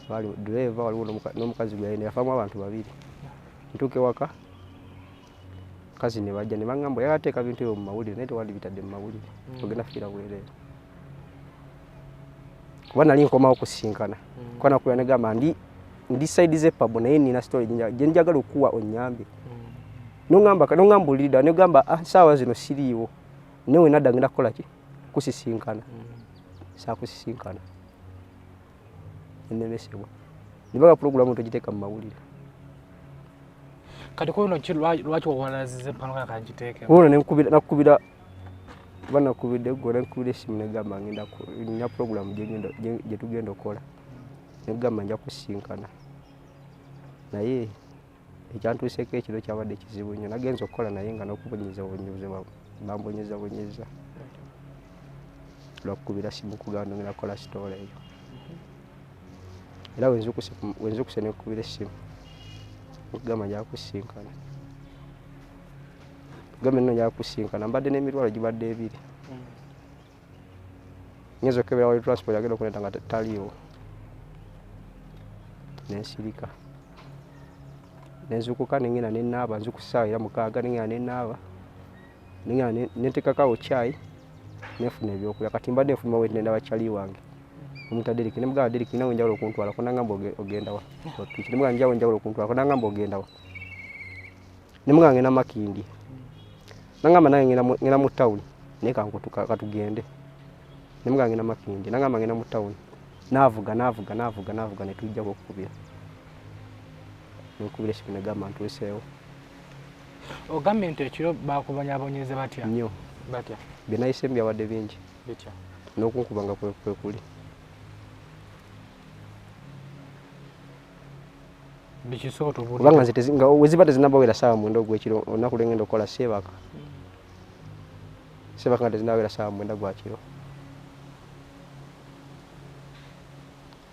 bali driver waliwo nomukazi gwaine yafamu abantu babiri ntuke waka kazi ne bajja ne bangambo yateeka bintu ebyo mu mawulire nete wali bitadde mu mawulire ogenda fira bwerere kubana ali nkoma okusinkana kona kuyanegamba ndi ndi side ze pabo naye nina story njagala okuwa onyambe nongamba ulirida negamba sawa zino siriiwo newe nadda kukola ki kusisinkana sakusisinkana ennemesebwa nibaga programu togiteeka mu mawulire kati kono lwaki wawalazize pano kagiteeke ono nakubira banakubidde gona nkubira esimu negamba ngenda nina programu gye tugenda okukola negamba nja kusinkana naye ekyantuuseeko ekiro kyabadde kizibu nnyo nagenza okukola naye nga n'okubonyeza bambonyeza lwakukubira simu kugamba ngenda kukola sitoola eyo era wenzukuse nekukubira essimu okugamba njala kusinkana gambe nno njala kusinkana mbadde n'emitwalo gibadde ebiri nyinza okukebera wali transport yagenda okuneta nga taliiwo nensirika nenzukuka nengenda nenaaba nzukusaawa era mukaaga nengenda nenaaba nengenda nentekakawo chai nefuna ebyokulya kati mbadde nfuluma we nenda bakyali wange omuta Derek nemugamba Derek nawe njawulo okuntwala ko nangamba ogenda wa piki nemugamba njawulo okuntwala ko nangamba ogenda wa nemugamba ngenda Makindi nangamba naye ngenda mu town naye kankutuka katugende nemugamba ngenda Makindi nangamba ngenda mu town navuga netujja okukubira nkubira esimu negamba ntuuseewo ogambye nti ekiro bakubanyabonyeze batya nnyo batya byenayise byabadde bingi bitya n'okunkubanga kwe kuli kubanga nze weziba tezinabawera saawa mwenda ogwekiro olunaku lwengenda okukola seebaka nga tezinabawera saawa mwenda gwakiro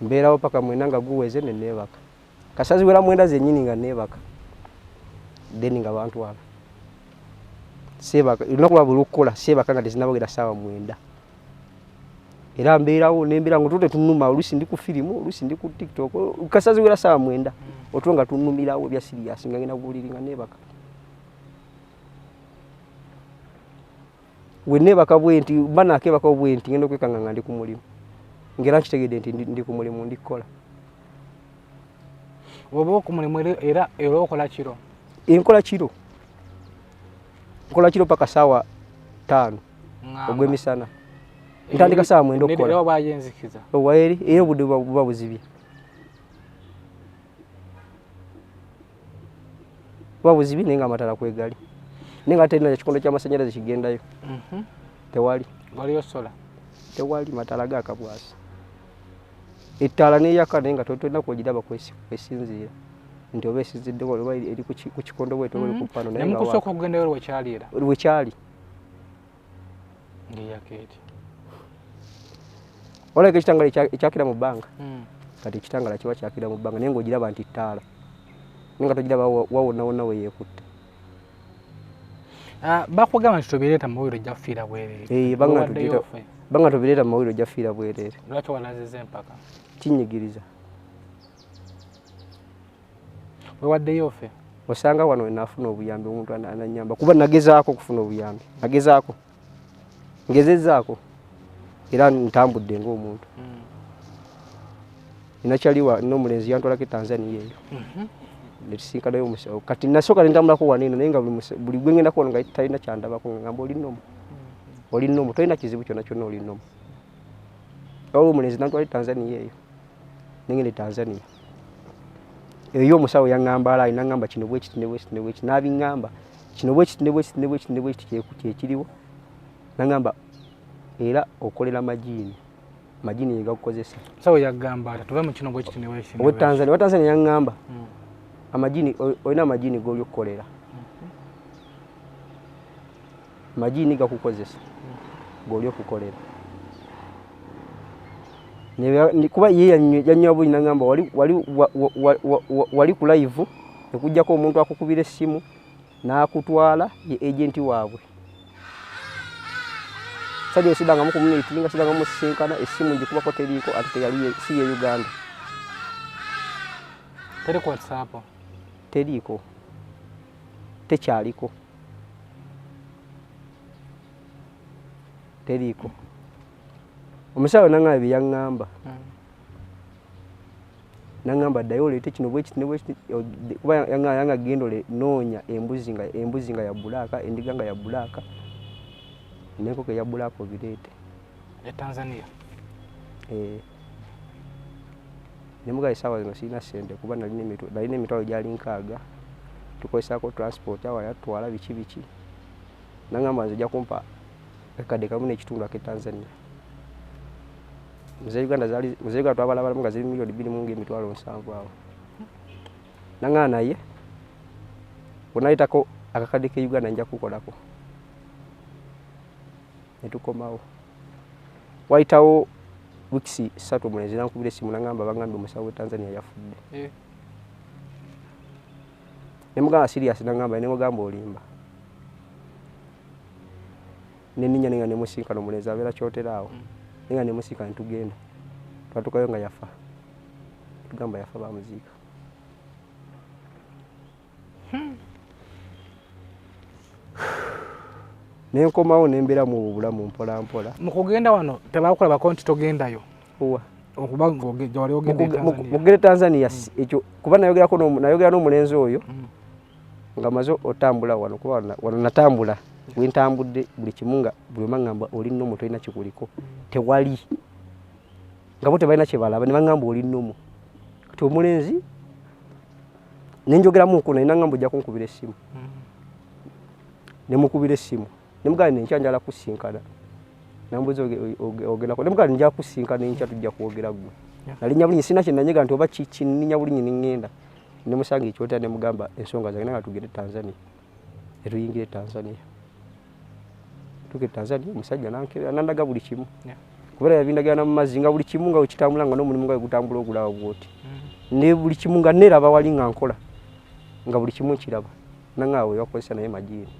mbeerawo paka mwenda nga guweze neneebaka kasaziwera mwenda zennyini nga neebaka then nga bantwala seebaka olunaku lwa buli okukola seebaka nga tezinabawera saawa mwenda era mbeerawo nembera ngo tute tunuma olusi ndi ku firimu olusi ndi ku TikTok kasaziwera saawa mwenda otwo nga tunumirawo bya serious nga ngenda kubuliringa nebaka wenebaka bwenti banakebaka bwenti ngenda okwekanga nga ndi ku mulimu ngera nkitegedde nti ndi ku mulimu ndikola oba ku mulimu era okola kiro nkola kiro paka saawa 5 ogw'emisana ntandika saawa mwenda okukola neddewa bwayenzikiza owaeri era obudde buba buzibye naye nga amatala kwegali naye nga terina ekikondo ky'amasannyalaze kigendayo tewali waliyo sola tewali matala gakabwasi ettaala neyaka naye nga tolina kwogiraba kwesinziira nti oba esinziddeko oba eri ku kikondo bwete oba eri ku pano naye nemukusooka okugendayo lwekyaliira lwekyali ngeyaketi olabika ekitangala ekyakira mu bbanga kati ekitangala kiba kyakira mu bbanga naye ngaogiraba nti ttaala naye nga togiraba wawonawona weyeekutte bakugamba nti tobireeta mu mawulire ojjakufiira bwereere banga tobireeta mu mawulire ojjakufiira bwereere lwaki walaziza empaka kinyigiriza wewaddeyo ffe osanga wano wenaafuna obuyambi omuntu ananyamba kuba nagezaako okufuna obuyambi ngezezaako era ntambudde ng'omuntu inakyaliwa n'omulenzi yantwalako e Tanzania eyo netusinkanayo omusawo kati nasooka nentambulako wanino naye nga buli gwe ngenda kuwona nga talina kyandabako nga ngamba oli nnomu tolina kizibu kyonna kyonna oli nnomu olwo omulenzi nantwala e Tanzania eyo nengenda e Tanzania eyo omusawo yaŋŋamba alaayi naŋŋamba kino bwekiti nebwekiti n'abiŋŋamba kino bwekiti kyekiriwo naŋŋamba era okolera majiini yegakukozesa sawo yagamba tuve mu kino bwekiti nebwekiti owa Tanzania yaŋŋamba amajiini olina amajiini g'oli okukolera majiini gakukozesa g'oli okukolera kuba ye yanywa buli naŋŋamba wali ku live ekujjako omuntu akukubira essimu n'akutwala ye agenti waabwe sajja osidangamu community nga sidangamu musisinkana essimu ngikubako teriiko ate teyali si ye Uganda teriko WhatsApp teriiko tekyaliko omusawo naŋŋamba bye yaŋŋamba nangamba ddayo oleete kino bwe kiti ne bwe kiti kuba yanga gendole noonya embuzi nga ya bulaaka endiga nga ya bulaaka n'enkoko eya bulaaka obireete ya Tanzania ne mugaye essaawa zino sirina ssente kuba nalina emitwalo gyali nkaaga tukozesaako transport awo yatwala biki nangamba nze ojja kumpa akadde kamu n'ekitundu ak'e Tanzania muze Uganda twabalabalamu nga ziri milioni 2.7 awo nangana naye bonayitako akakadde ke Uganda nja kukolako netukomawo wayitawo wikisi 3 mwezi nankubira essimu nangamba baŋŋambye omusawo w'e Tanzania yafudde nemugamba serious nangamba nemugamba olimba neninya nenga nemusinkana omulenzi abeera kyotera awo nenga nemusinkana netugenda twatukayo nga yafa tugamba yafa bamuziika nenkomawo nembeera mu bulamu mpola mpola mukugenda wano tebakola bakonti togendayo uwa okuba wali ogenda mugere Tanzania ekyo kuba nayogera n'omulenzi oyo nga maze otambula wano kuba wano natambula wentambudde buli kimu nga buli omangamba oli nnomu tolina kikuliko tewali nga bo tebalina kyebalaba ne baŋŋamba oli nnomu kati omulenzi nenjogeramu nkuno nangamba ojja kunkubira essimu nemukubira essimu nemugamba nenkya njala kusinkana nambuza ogendako nemugamba nja kusinkana enkya tujja kwogera gwe nalinnya bulinyi sina kyenanyega nti oba kinninya bulinyi neŋŋenda nemusanga ekyotera nemugamba ensonga zange nanga tugende Tanzania netuyingire Tanzania tuke Tanzania omusajja nandaga buli kimu kubera yabindagana mu mazzi nga buli kimu nga wekitambula nga n'omulimu nga gutambula ogulaba bwoti ne buli kimu nga neraba wali nga nkola nga buli kimu kiraba nangaawe yakozesa naye majiini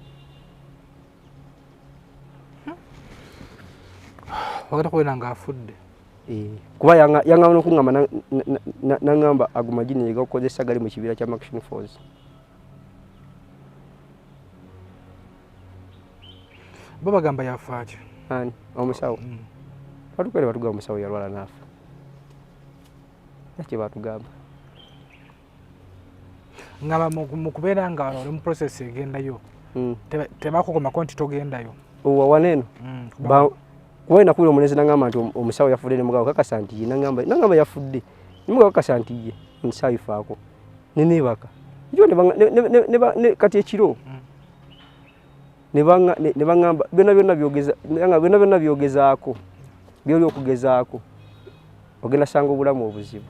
wagata kubeera nga afudde kuba yangamba n'okuŋŋamba nangamba ago majiini yegakozesa gali mu kibira kya Maction Falls bo bagamba yafa ki ani omusawo batukwere batugamba omusawo yalwala naafa nakye batugamba ngamba mu kubeera nga oli mu process egendayo tebakukoma konti togendayo owa waneeno kuba nakubira omulenzi nangamba nti omusawo yafudde nemugabo kakasa nti ye nangamba yafudde nemugabo kakasa nti ye omusawo ifaako nenebaka kati ekiro ne baŋŋamba byonna byogezaako byoli okugezaako ogenda sanga obulamu obuzibu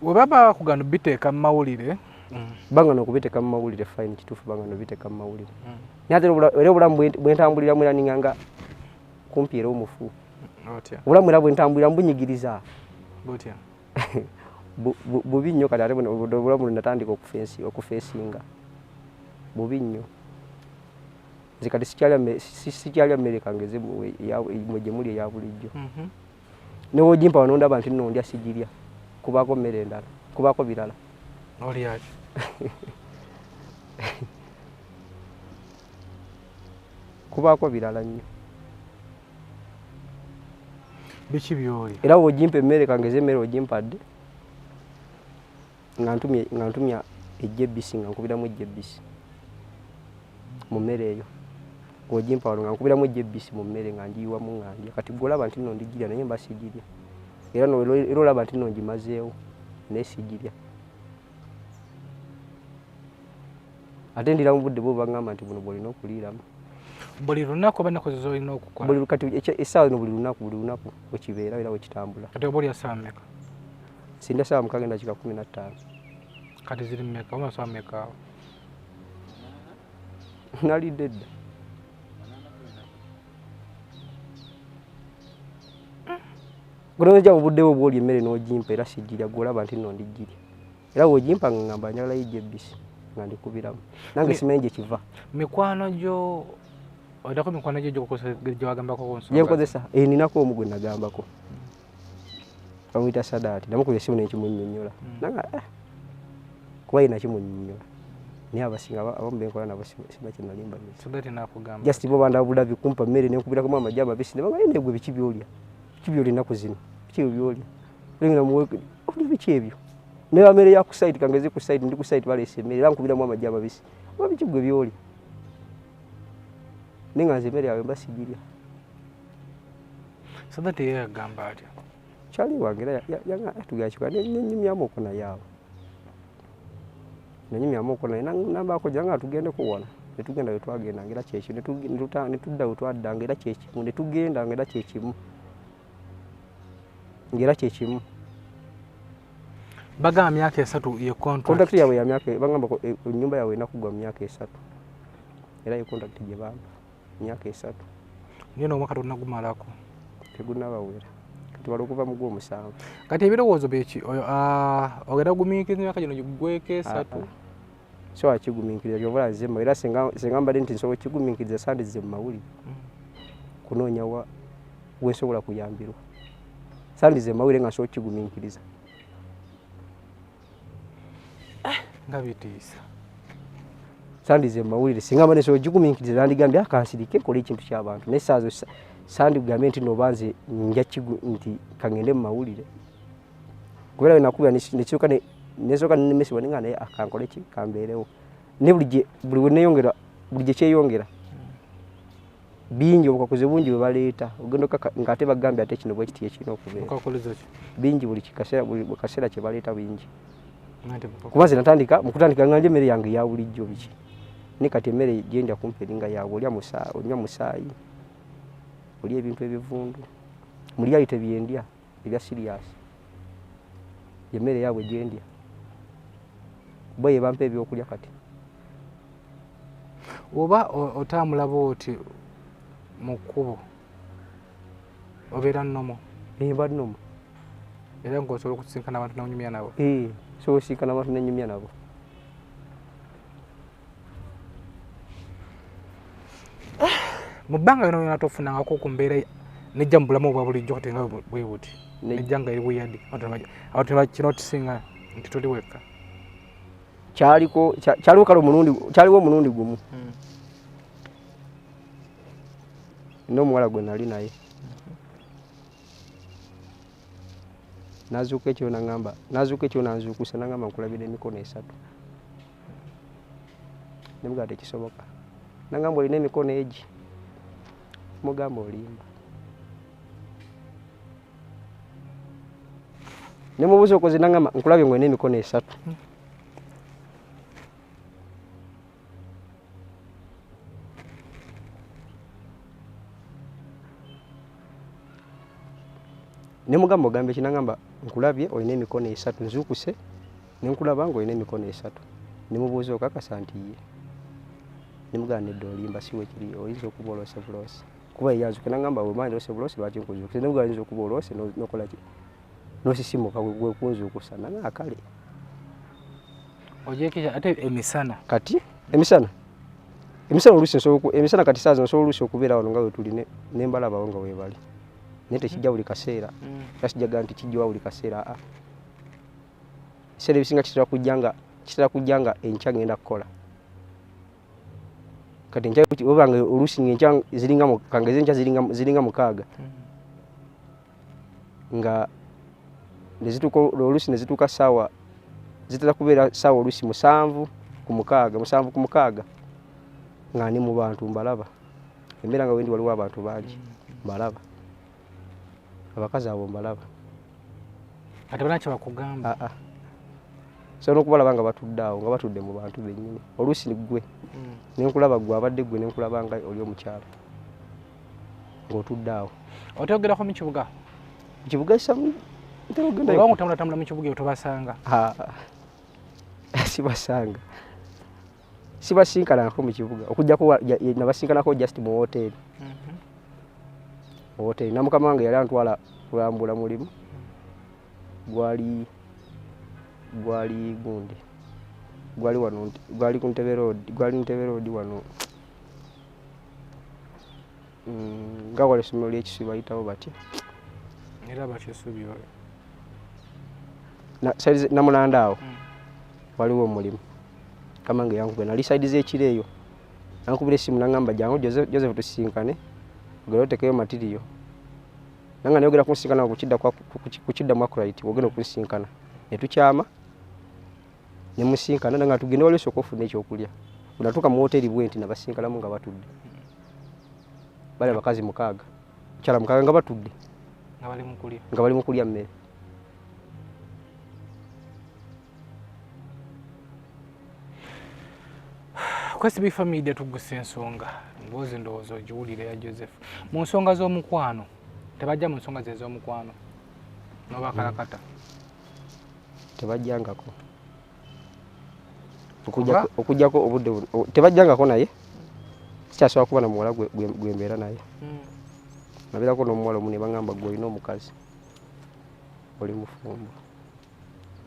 webaba bakugana biteeka mu mawulire bangana okubiteeka mu mawulire fine kituufu bangana obiteeka mu mawulire naye era obulamu bwentambuliramu era ninganga kumpi era omufu obulamu era bwentambuliramu bunyigiriza bubi nnyo kati ate obulamu natandika okufeesinga bubi nnyo nze kati sikyalya mmere kangeze mwe gye muli eya bulijjo newogimpa wano ndaba nti nno ndya sigirya kubaako mmere endala kubaako birala olyaki kubaako birala nnyo biki byoli era wogimpa emmere kangeze emmere ogimpadde nga ntumya ejjebisi nga nkubiramu ejjebisi mu mmere eyo wogimpa wano nga nkubiramu ejjebisi mu mmere nga ngiyiwamu nga ndya kati gwe olaba nti nno ndigirya naye mba sigirya era olaba nti nno ngimazeewo naye sigirya ate ndira mu budde bwo baŋŋamba nti buno bw'olina okuliiramu buli lunaku oba ennaku zolina okukola kati essaawa zino buli lunaku wekibeera era wekitambula kati oba olya ssaawa mmeka sindya ssaawa mukaaga endakika 15 kati ziri mmeka oba ssaawa mmeka awo nalidde edda guloweza obudde bwo bwoli emmere n'ogimpa era sigirya gwolaba nti nno ndigirya era wogimpa nga ngamba njagala yijja ebbisi nga ndikubiramu nange simanyi gye kiva mikwano gyo odako mikwano gyo gyewagambako gyenkozesa ninako omu gwe nagambako bamuyita Sadaati namukubya essimu nekimunnyonnyola nanga kuba ina kimunnyonnyola naye abasinga abamu benkola nabo sibakyinalimba just bo banda bulabi kumpa mmere nenkubiramu amajja amabisi ne banga negwe biki byolya ennaku zino biki byolya olengera muweke oli biki ebyo ne bamere ya ku site kangeze ku site ndi ku site balese emmere era nkubiramu amajja amabisi oba biki gwe byolya nenganze emmere yawe mbasigirya Sadati yagamba atya Charlie wangira yanga tugachika n'enyimyamu okona yawo n'enyimyamu okona namba ko janga tugende kuwona netugenda twagenda ngira kyekyo netudda utwadanga era kyekimu netugenda ngira kyekimu ngira kyekimu baga myaka 3 ye contract yawe ya myaka bangamba ko nyumba yawe inakugwa myaka 3 era ye contract je bamba myaka 3 nino mwaka tunagumalako tegunabawera kati balokuva mugwo musanvu kati ebirowozo beki ogenda gumiikiriza myaka gino gigweke 3 so akigumiikiriza gyobola nzema era senga mbadde nti nsobola kigumiikiriza sande ze mawulire kunoonya wensobola kuyambirwa sande ze mawulire nga nsobola kigumiikiriza nga bitiisa sande ze mawulire singa mbadde nsobola kigumiikiriza nandigambye akansirike nkola ekintu ky'abantu naye saazo sande kugambye nti nobanze nja nti kangende mu mawulire kubera nakubya nekiruka nesoka nemesibwa ninga naye akankola ki kambeerewo ne buli weneyongera buli gye kyeyongera bingi obukakuze bungi bwe baleeta ogenda ng'ate bagambye ate kino bwe kiti ekirina okubeera bingi buli kaseera kye baleeta bingi kuba nze natandika mukutandika nganje emmere yange ya bulijjo biki ne kati emmere gyendya kumpa eringa yaabwe onywa musaayi oli ebintu ebivundu muli ayite byendya ebya serious emmere yaabwe gyendya boye bampa ebyokulya kati oba otambulaba oti mu kkubo obeera nnomo mba nnomo era ng'osobola okusinkana abantu nonyumya nabo so osinkana abantu nenyumya nabo mu bbanga lino lyona tofunangako ku mbeera nejja mu bulamu obwa bulijjo kati nga bwe buti nejja nga eri buyadi awo kino kisinga nti toli wekka kyaliwo kale omulundi gumu n'omuwala gwe nali naye nazuuka ekyo nanzuukusa nangamba nkulabira emikono 3 nemugaa tekisoboka nangamba olina emikono egi mugamba olimba nemubuuza okoze nangamba nkulabye ng'olina emikono 3 nemugamba ogambe kinangamba nkulabye olina emikono 3 nzuukuse nenkulaba nga olina emikono 3 nemubuuza okakasa nti ye nemugamba nedda olimba siwe kiri oyinza okuba olose bulose kuba eyanzuke nangamba wemanyi olose bulose lwaki nkuzuukuse nemugamba oyinza okuba olose nokola ki nosisimuka wekunzuukusa nanga akale ojekija ate emisana kati emisana oluusi emisana kati saazi nsobola oluusi okubeera wano nga wetuli nembalabawo nga webali naye tekijja buli kaseera kakijjaga nti kijjawa buli kaseera ebiseera ebisinga kitera kujja nga enkya ngenda kukola kati enkya obanga oluusi ngaenkya kangeze enkya ziringa 6 nga oluusi nezituuka saawa zitera kubeera saawa oluusi 7 ku 6 nga ni mu bantu mbalaba embeera nga wendi waliwo abantu bangi mbalaba abakazi abo mbalaba ate banaki bakugamba so nokubalaba nga batudde awo nga batudde mu bantu bennyini oluusi gwe nenkulaba gwe abadde gwe nenkulaba nga oli omukyalo ng'otudde awo oteogerako mu kibuga oba ng'otambulatambula mu kibuga tobasanga sibasanga sibasinkanako mu kibuga okujjako nabasinkanako just mu hoteri hoteri namukama wange yali antwala kulambula mulimu gwali gundi gwali wano gwali ku Ntebe Road wano nga wale essomero ly'ekisubi bayitawo batya era bakyesubi namulanda awo waliwo omulimu Kamange yankubira nali side z'ekireeyo nankubira essimu nangamba jangu Joseph tusinkane ogera otekeyo material nanga nayogera kunsinkana kukidda mu Akurite ogenda okunsinkana ne tukyama ne musinkana nanga tugende wali osooka ofuna ekyokulya unatuuka mu hoteri bwenti nabasinkanamu nga batudde bali abakazi 6 kyala 6 nga batudde nga bali mu kulya mmere SB family tuguse ensonga mbozi ndowooza ogiwulire ya Joseph mu nsonga z'omukwano tebajja mu nsonga ze z'omukwano n'obakalakata tebajjangako okujjako obudde tebajjangako naye sikyasobola kuba na muwala gwe mbeera naye nabeerako n'omuwala omu ne baŋŋamba gwe olina omukazi oli mufumbo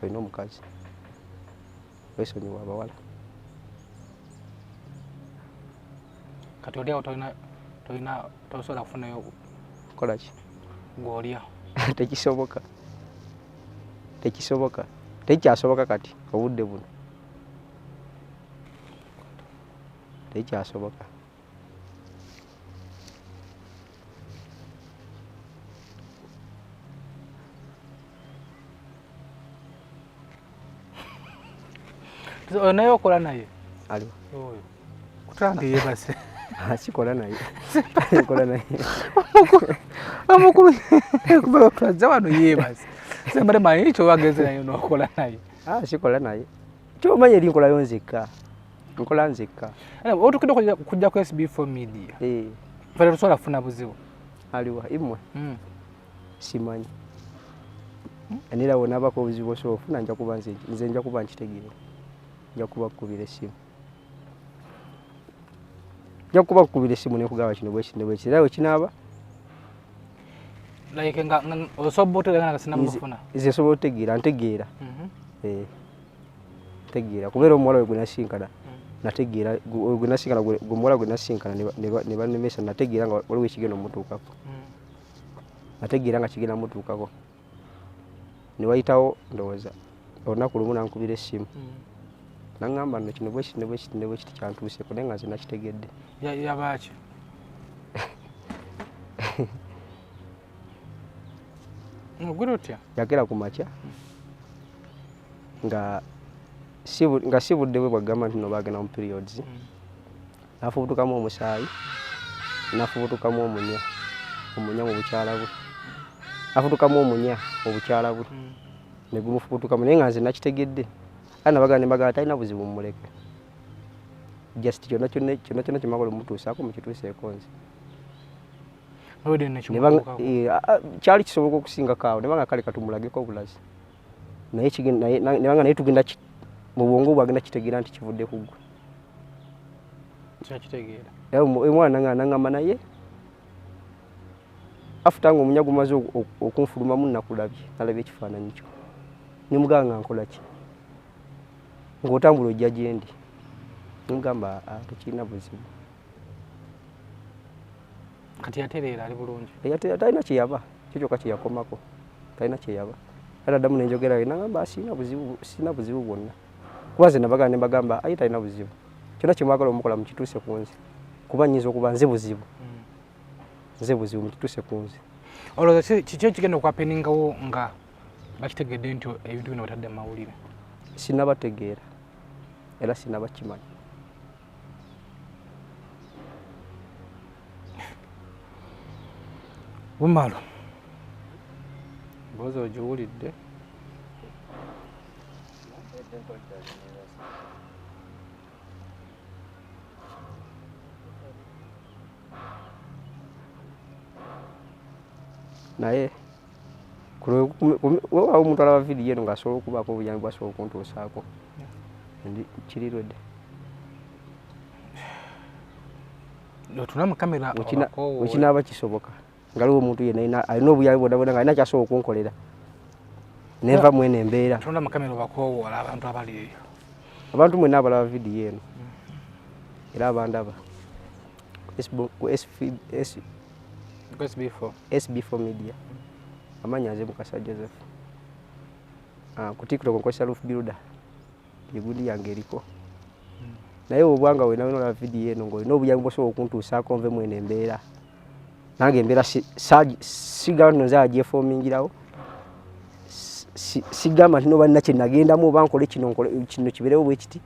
olina omukazi weesonyiwa abawala kati olyawo tosobola kufunayo kolaki gw'olya tekisoboka tekikyasoboka kati obudde buno tekikyasoboka naye okola naye aliwo oyo kutambi yebase sikola naye nkola naye amakulu kubaza wano yebase sembale manyi kyo wageze naye n'okola naye sikola naye kyomanya eri nkolayo nzekka nkola nzekka otukidde kujja ku SB4 media fale tusobola kufuna buzibu aliwa imwe simanyi anira wona abako obuzibu osobola ofuna nja kuba nze nja kuba nkitegeera nja kuba kkubira essimu nja kuba kkubira essimu nekugaba kino bwekiti era wekinaaba like nga osobola otegeera nga sinamufuna nze nsobola otegeera ntegeera ntegeera kubeera omuwala we gwe nasinkana nategeera gwe nasinkana gwe muwala gwe nasinkana ne banemesa nategeera nga waliwo ekigenda omutuukako nategeera nga kigenda mutuukako ne wayitawo ndowooza olunaku lumu nankubira essimu naŋŋamba nno kino bwekiti kyantuuseeko naye nga nze nakitegedde yabaaki ogwira otya yakera ku makya nga si budde bwe bwagamba nti no bagenda mu periods nafubutukamu omusaayi nafubutukamu omunya mu bukyala bwe nafubutukamu omunya mu bukyala bwe ne gumufubutukamu naye nga nze nakitegedde nabaga nembaga talina buzibu mumuleke just kyonna kyemakola omutuusaako mukituuseeko nze kyali kisoboka okusingako awo nebanga kale katumulageko obulazi nebanga naye tugenda mu bwongo bwagenda kitegeera nti kivudde ku gwe omwana naŋŋamba naye afuta nga omunya gumaze okunfulumamu nakulabye nalabye ekifaananyi kyo nemugamba nga nkolaki ng'otambula ojja gyendi nemugamba tekirina buzibu kati yatereera ali bulungi talina kyeyaba kyokyoka kyeyakomako talina kyeyaba era ddamu nenjogera nagamba sirina buzibu bwonna kuba nze nabaga nembagamba aye talina buzibu kyonna kyemwagala omukola mukituuse ku nze kuba nyinza okuba nze buzibu mukituuse ku nze olowooza kiki ekigenda okwapeningawo nga bakitegedde nti ebintu bino batadde mu mawulire sinabategeera era sinabakimanyi bumalo mbozi ogiwulidde naye weewaawo omuntu alaba vidiyo eno ng'asobola okubaako obuyambi bwasobola okuntuusaako kirirwedde otuna mukamera wekinaaba kisoboka ngaliwo omuntu yenna alina obuyambi bwonna nga alina kyasobola okunkolera neva mwene embeera tunda mukamera obakoowoola abantu abali eyo abantu mwenna abalaba vidiyo eno era abandaba SB4 media amanya nze Mukasa Joseph ku TikTok nkozesa Roof Builder egundi yange eriko naye obwanga we nawe nola video eno ngo n'obuyambi bwosobola okuntuusaako nve mwene embeera nange embeera sigamba nti nzala gyefomingirawo sigamba nti noba nina kye nagendamu oba nkole kino kiberewo bwe kiti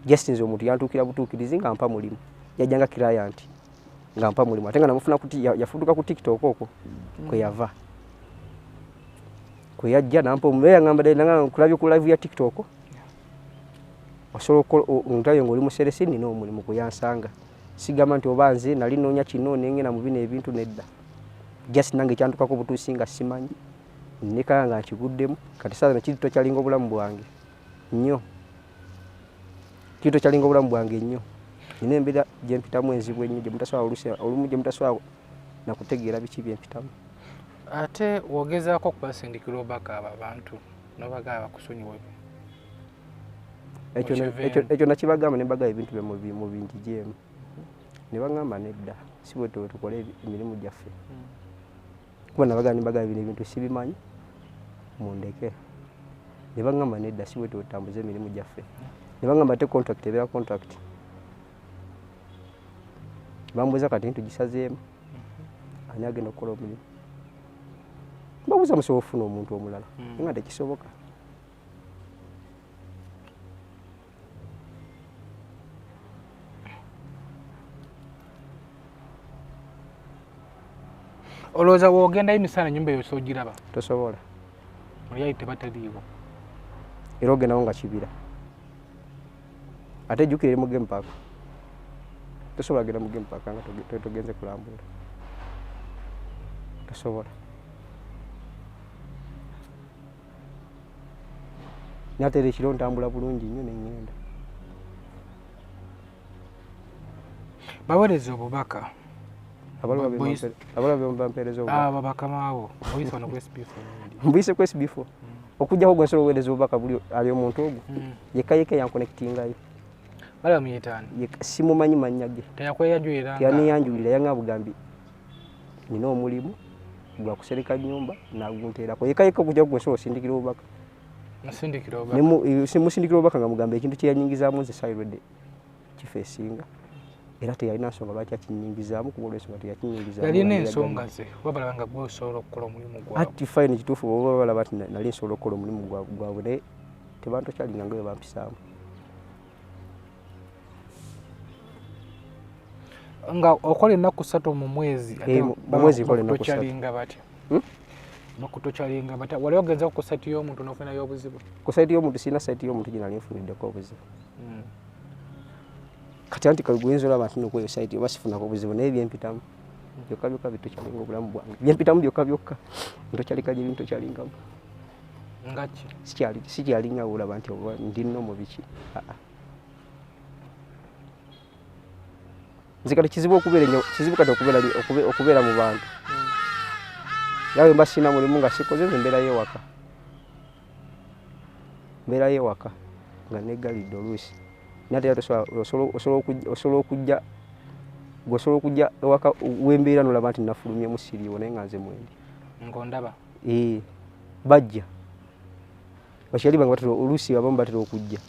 just nze omuntu yantuukira butuukirizi nga mpa mulimu yajjanga client nga mpa mulimu ate nga namufuna yafuduka ku TikTok okwo kwe yava kwe yajja nampa omubeera yangamba ddala nga nkulabye ku live ya TikTok osobola omutayo ng'oli museresi nina omulimu gwe yansanga sigamba nti oba nze nali noonya kino nengenda mu bino ebintu nedda just nange ekyantukako butuusi nga simanyi nekaya nga nkiguddemu kati saaza kiri tokyalinga obulamu bwange nnyo kiri tokyalinga obulamu bwange nnyo nina embeera gye mpitamu enzibu ennyo gye mutasobola olumu gye mutasobola nakutegeera biki bye mpitamu. Ate wogezaako okubasindikira obaka abo abantu nobagaba bakusonyiwe ekyo nakibagamba ne mbagaba ebintu bye mu bingi gyemu ne baŋŋamba nedda si bwe tukole emirimu gyaffe kuba nabagaba ne mbagaba bino ebintu sibimanyi mundeke ne baŋŋamba nedda si bwe tutambuza emirimu gyaffe ne baŋŋamba te contract ebeera contract bambuuza kati ntugisazeemu ani agenda okukola omulimu mbabuuza musobola okufuna omuntu omulala nga tekisoboka. olowooza bw'ogendayo emisana ennyumba eyo soogiraba tosobola mulyayi tebataliiwo era ogendawo nga kibira ate ejjukira eri mu game park tosobola genda mu game park nga togenze kulambula tosobola nate era ekiro ntambula bulungi nnyo neŋŋenda. baweereza obubaka abalabe bampeereza bakamaawo oyise wano ku SB4 mbuyise ku SB4 okujjako gwe nsobola oweereza obubaka buli ali omuntu ogwo yekka yankonectingayo balamuyitaani simumanyi mannya ge teyaniyanjulira yanga bugambi nina omulimu gwa kusereka nnyumba nagunteerako yekka okujjako gwe nsobola osindikira obubaka simusindikira obubaka nga mugamba ekintu kyeyanyingizaamu nze sairwedde kifeesinga era teyalina nsonga lwaki akinyingizaamu kuba olwensonga teyakinyingizaamu yalina ensonga ze wabalaba nga gwe osobola okukola omulimu gwabwe ati fine kituufu oba balaba ti nali nsobola okukola omulimu gwabwe naye tebantokyalinga nga bwe bampisaamu nga okola ennaku 3 mu mwezi tokyalinga batya bakutokyalinga batya wali ogenza ku saiti y'omuntu n'ofunayo obuzibu ku saiti y'omuntu sirina saiti y'omuntu gye nali nfuniddeko obuzibu kati anti kaguyinza olaba nti nokweyo saiti oba sifunako obuzibu naye byempitamu byokka byokka bitokyalinga obulamu bwange byempitamu byokka byokka ntokyalika gye bintokyalingamu ngaki sikyalinga olaba nti oba ndinno mu biki nze kati kizibu kati okubeera mu bantu yawe mba sina mulimu nga sikoze nze mbeerayo ewaka nga neggalidde oluusi nate era osobola okujja ewaka wembeera nolaba nti nafulumyemu siriiwo naye nga nze mwendi ngondaba bajja bakyali bange batera oluusi abamu batera okujja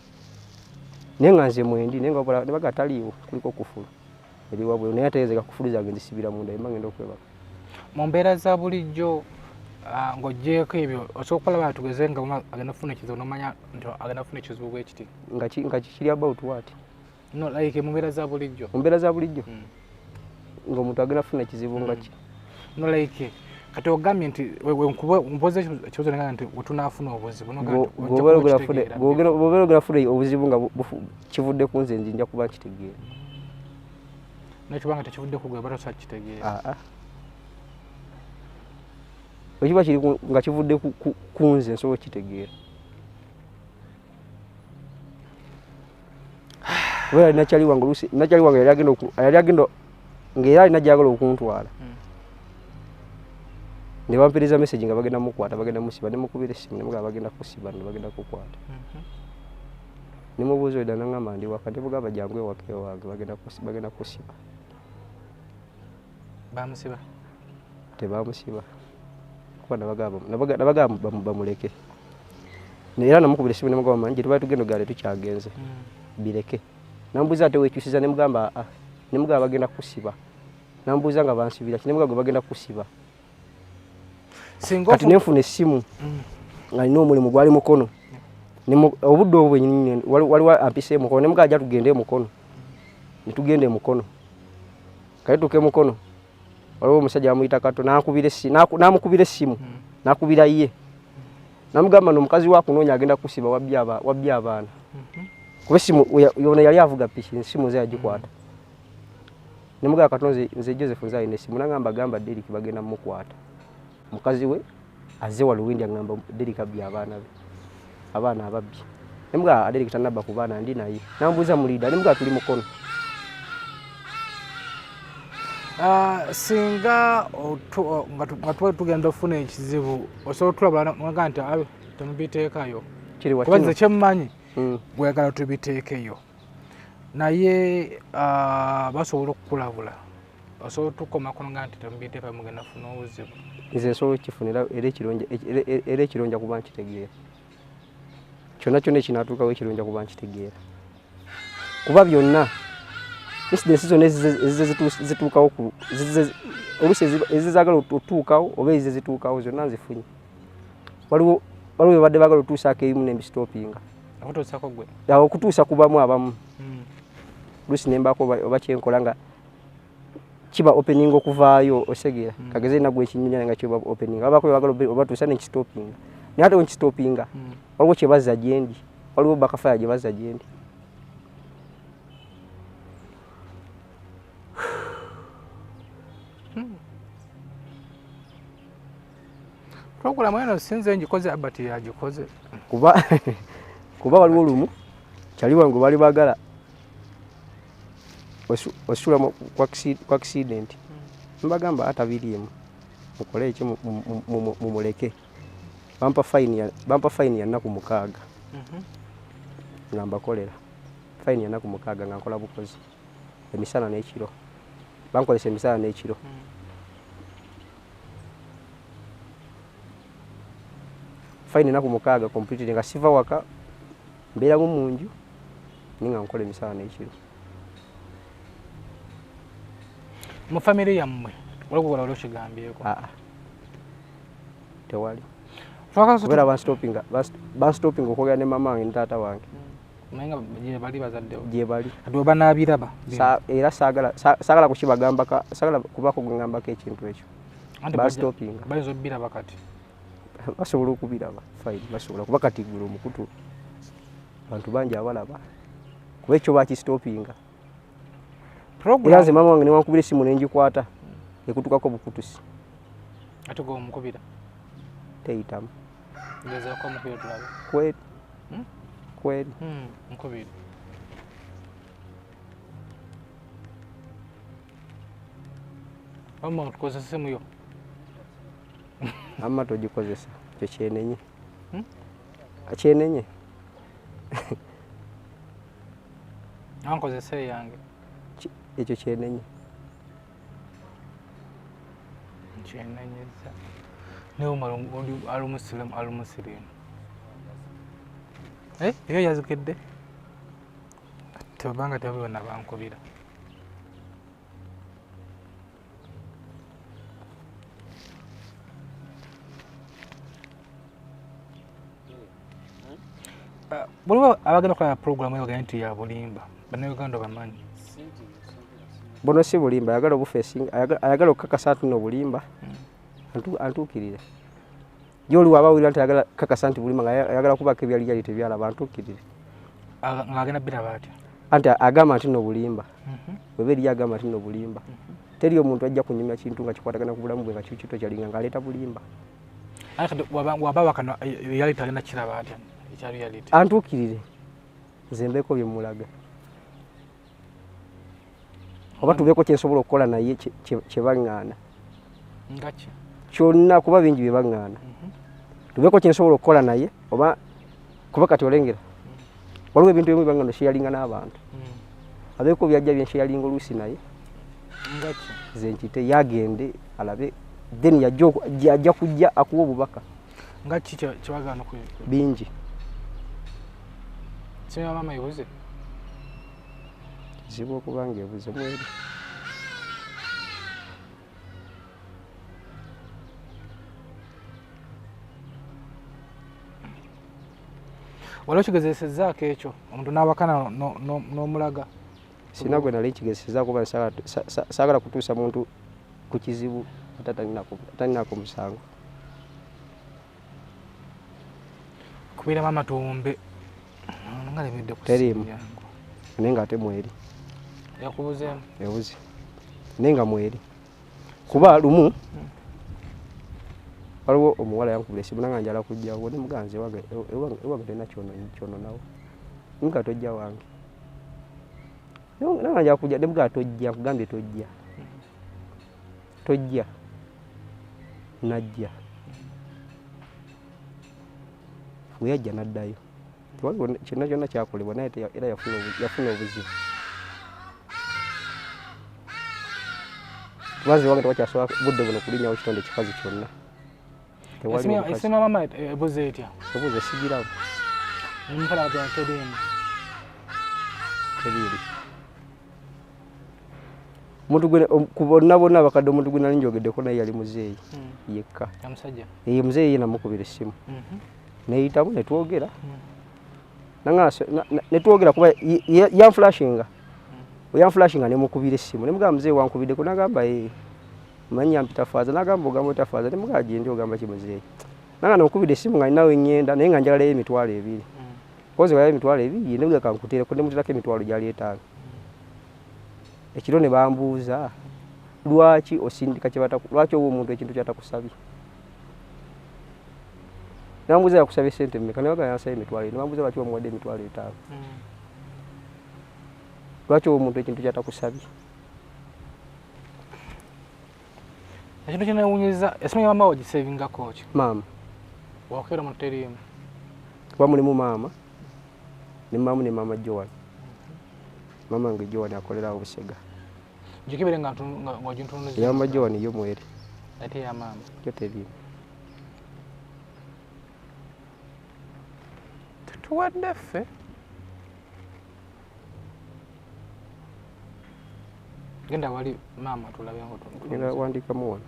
naye nga nze mwendi naye nga ne baga taliiwo kuliko kufulu eriwabwe naye ategeezeka kufulu zange nzisibira munda emba ngenda okwebaka mu mbeera za bulijjo ng'oggyeeko ebyo osobola okulaba tugeze nga agenda kufuna ekizibu nomanya nti agenda kufuna ekizibu bwe kiti nga kiri about what no like mu mbeera za bulijjo ng'omuntu agenda kufuna ekizibu nga ki no like kati ogambye nti mpoze ekibuzo nenga nti wetunaafuna obuzibu bw'obeera ogenda kufuna obuzibu nga kivudde ku nze nzinja kuba nkitegeera nekibanga tekivudde ku gwe batosa kitegeera ekiba kiri nga kivudde ku nze nsobola okitegeera oba nakyali wange oluusi yali agenda ng'era alina gyagala okuntwala ne bampiriza message nga bagenda mukwata bagenda musiba ne mukubira essimu ne mugamba bagenda kusiba ne bagenda kukwata ne mubuuza oyo ddala n'aŋŋamba ndi waka ne mugamba jangu ewaka ewange bagenda kusiba bamusiba tebamusiba kuba nabagamba bamuleke era namukubira essimu nemugamba manje tubaye tugenda gale tukyagenze bireke nambuza ate wekyusiza nemugamba nemugamba bagenda kusiba nambuza nga bansibira kinemugamba bagenda kusiba kati nenfuna essimu nga nina omulimu gwali mukono obudde obwo bwenyini waliwo ampise mukono nemugamba ajja tugende mukono netugende mukono kale tuke mukono waliwo omusajja amuyita Kato namukubira essimu nakubira ye namugamba n'omukazi wa kunoonya agenda kusiba wabbya abaana kuba essimu yona yali avuga piki essimu ze yagikwata nemugamba Katonzi nze Joseph nze alina essimu nagamba gamba Derek bagenda mukwata mukazi we aze waluwindi agamba Derek abbye abaana ababbi nemugamba Derek tanabba ku baana ndi naye nambuuza mulida nemugamba tuli mukono singa nga tuba tugenda ofuna ekizibu osobola tulabula nga nti abe temubiteekayo kubazize kyemmanyi bwegala tubiteekeyo naye basobola okukulabula osobola tukomakono nga nti temubiteekayo mugenda funa obuzibu nze nsobola okukifunira era ekironja kuba nkitegeera kyonna kyonna ekinaatuukawo ekironja kuba nkitegeera kuba byonna incidents zonna zituukawo oluusi ezizagala otuukawo oba ezizituukawo zonna nzifunye waliwo badde bagala otuusaako ebimu nembistopinga okutuusa kubamu abamu oluusi nembaako oba kyenkola nga kiba opening okuvaayo osegeera kageze nagwe ekinyinya nga kiba opening abako bagala obatuusa nenkistopinga naye ate wenkistopinga waliwo kyebazza gyendi waliwo bakafaya gyebazza gyendi program eno sinze ngikoze abati yagikoze kuba waliwo lumu kyali wange bali bagala osula kwa accident mbagamba atabirimu mukole eki mumuleke bampa fine ya nnaku 6 ngamba kolera fine ya nnaku 6 nga nkola bukozi emisana n'ekiro bankolesa emisana n'ekiro fine nnaku 6 completely nga siva waka mbeera mu nju ninga nkola emisana n'ekiro mu family yammwe waliwo okigambyeko tewali kubera banstopinga okwogera ne mama wange ne taata wange gyebali era saagala kukibagambaka saagala kubako gwengambako ekintu ekyo banstopinga basobola okubiraba fine basobola kuba kati ggulo omukutu abantu bangi abalaba kuba ekyo bakistopinga era nze mama wange newankubira essimu nengikwata ekutukako bukutusi ate gwe omukubira teyitamu gezaako omukubira tulabe kweri nkubira wamma tukozesa essimu yo amma togikozesa ekyo kyenenye kyenenye ankozesa eyange ekyo kyenenye kyenenyeza naye omala ali omusirimu eyo yazikidde tebanga tebona bankubira waliwo abagenda okulaba program eyo bagenda nti ya bulimba bannayuganda bamanyi bono si bulimba ayagala obufeesinga ayagala okukakasa nti nobulimba antuukirire gyoli waba awulira nti ayagala kakasa nti bulimba nga ayagala kubaka ebyali yali tebyalaba antuukirire ng'agenda biraba atya anti agamba nti nobulimba weba eriyo agamba nti nobulimba teri omuntu ajja kunyumya kintu nga kikwatagana ku bulamu bwe nga kikito kyalinga ng'aleeta bulimba waba wakano yali tagenda kiraba atya ekyaliyaliti antuukirire nze mbeeko byemulaga oba tubeeko kyensobola okukola naye kyebaŋŋaana kyonna kuba bingi byebaŋŋaana tubeeko kyensobola okukola naye oba kuba kati olengera waliwo ebintu ebimu byebaŋŋaana sheyalinga n'abantu abeeko byajja byensheyalinga oluusi naye nze nkite yagende alabe then yajja kujja akuwa obubaka nga ki kyebagaana bingi Sima mama ebuze. Kizibu okubanga ebuze mweri. Waliwo kigezesezzaako ekyo omuntu n'abakana n'omulaga? Sina gwe nali kigezesezzaako kuba saagala kutuusa muntu ku kizibu ate talinako musango. Kubeera mama tuwumbe nga lemedde ku teriimu naye nga ate mweri. Yakubuzeemu? Ebuze naye nga mweri kuba lumu waliwo omuwala yankubira esimu nanga njala kujjawo ne muganzi ewange talina kyono nawo nga tojja wange nanga njala kujja ne mugaa tojja nkugambye tojja najja bwe yajja n'addayo waliwo kyonna kyonna kyakolebwa naye era yafuna obuzibu. Tubazi wange tewakyasobola budde buno kulinnyawo kitonde kikazi kyonna. Esima mama ebuze etya? Ebuze sigirawo. Nimukala gwa teriimu? Teriimu. Omuntu gwe ku bonna abakadde omuntu gwe nali njogeddeko naye yali muzeeyi yekka. Omusajja? Ye muzeeyi namukubira essimu. Neyitamu ne twogera. Netwogera kuba yanflashinga. Yanflashinga ne mukubira essimu. Ne mugamba muzeeyi wankubiddeko n'agamba manya mpita faaza n'agamba ogamba ota faaza ne mugamba gye ndi ogamba ki muzeeyi. Nanga namukubira essimu nga ninawe ngenda naye nga njagalayo emitwalo 2. Kozi wayo emitwalo 2 ne bwe kankuteereko ne mutirako emitwalo gyali 5. Ekiro ne bambuuza lwaki osindika lwaki owa omuntu ekintu kyatakusabye. Nambuuza yakusabye ssente mmeka ne bagamba yansabye emitwalo 4. Ne bambuuza lwaki wamuwadde emitwalo 5. Lwaki owa omuntu ekintu kyatakusabye. Ekintu kinewunyiza esimu ya mama wagisevingako ki? Maama. Wakeera mu teriimu? Kuba mulimu maama ne maama Joan. Mama nge Joan akolera Obusega. Jikibere nga ogintunuza? Ya mama Joan yo mweri. Ate ya mama? Yo teriimu. Tetuwadde ffe? Genda wali mama tulabe ngo tunuza. Genda wandika muwona.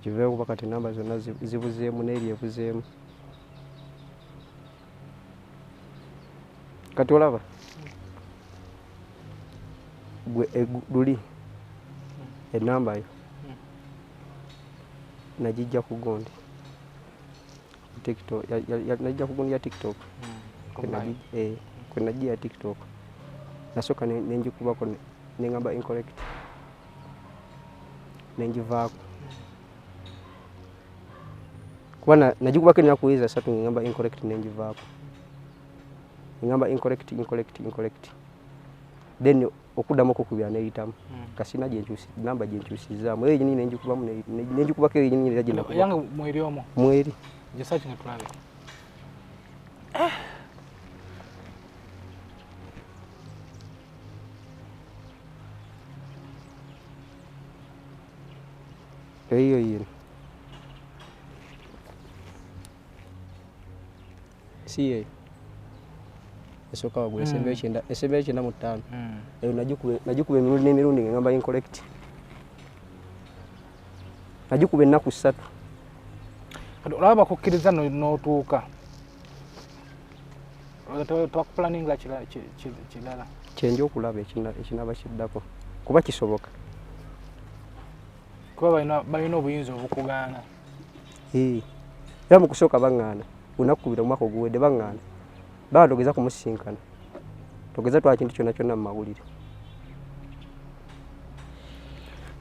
Tukiveewo kuba kati namba zonna zibuzeemu n'eri ebuzeemu. Kati olaba gwe luli enamba yo najijja ku gundi TikTok najijja ku gundi ya TikTok kwe najja ya TikTok nasooka nenjikubako nengamba incorrect nenjivaako kuba najikubako enakuweza 3 ngamba incorrect nenjivaako ngamba incorrect then okuddamu okukubira neyitamu kasina namba gyenkyusizaamu eyo nyini nenjikubamu nenjikubako eyo nyini yange mweri omwo mweri gisaki netulabe eyo yino si eyo esooka wagula esembeyo 95 eyo najikuba emirundi n'emirundi ngamba incorrect najikuba ennaku 3 kati olaba bakukkiriza n'otuuka planning la chilala kyenja okulaba ekinaba kiddako kuba kisoboka kuba balina obuyinza obukugaana era mu kusooka baŋŋaana unakubira omwaka oguwedde baŋŋaana baba togeza kumusisinkana togeza twala kintu kyonna kyonna mu mawulire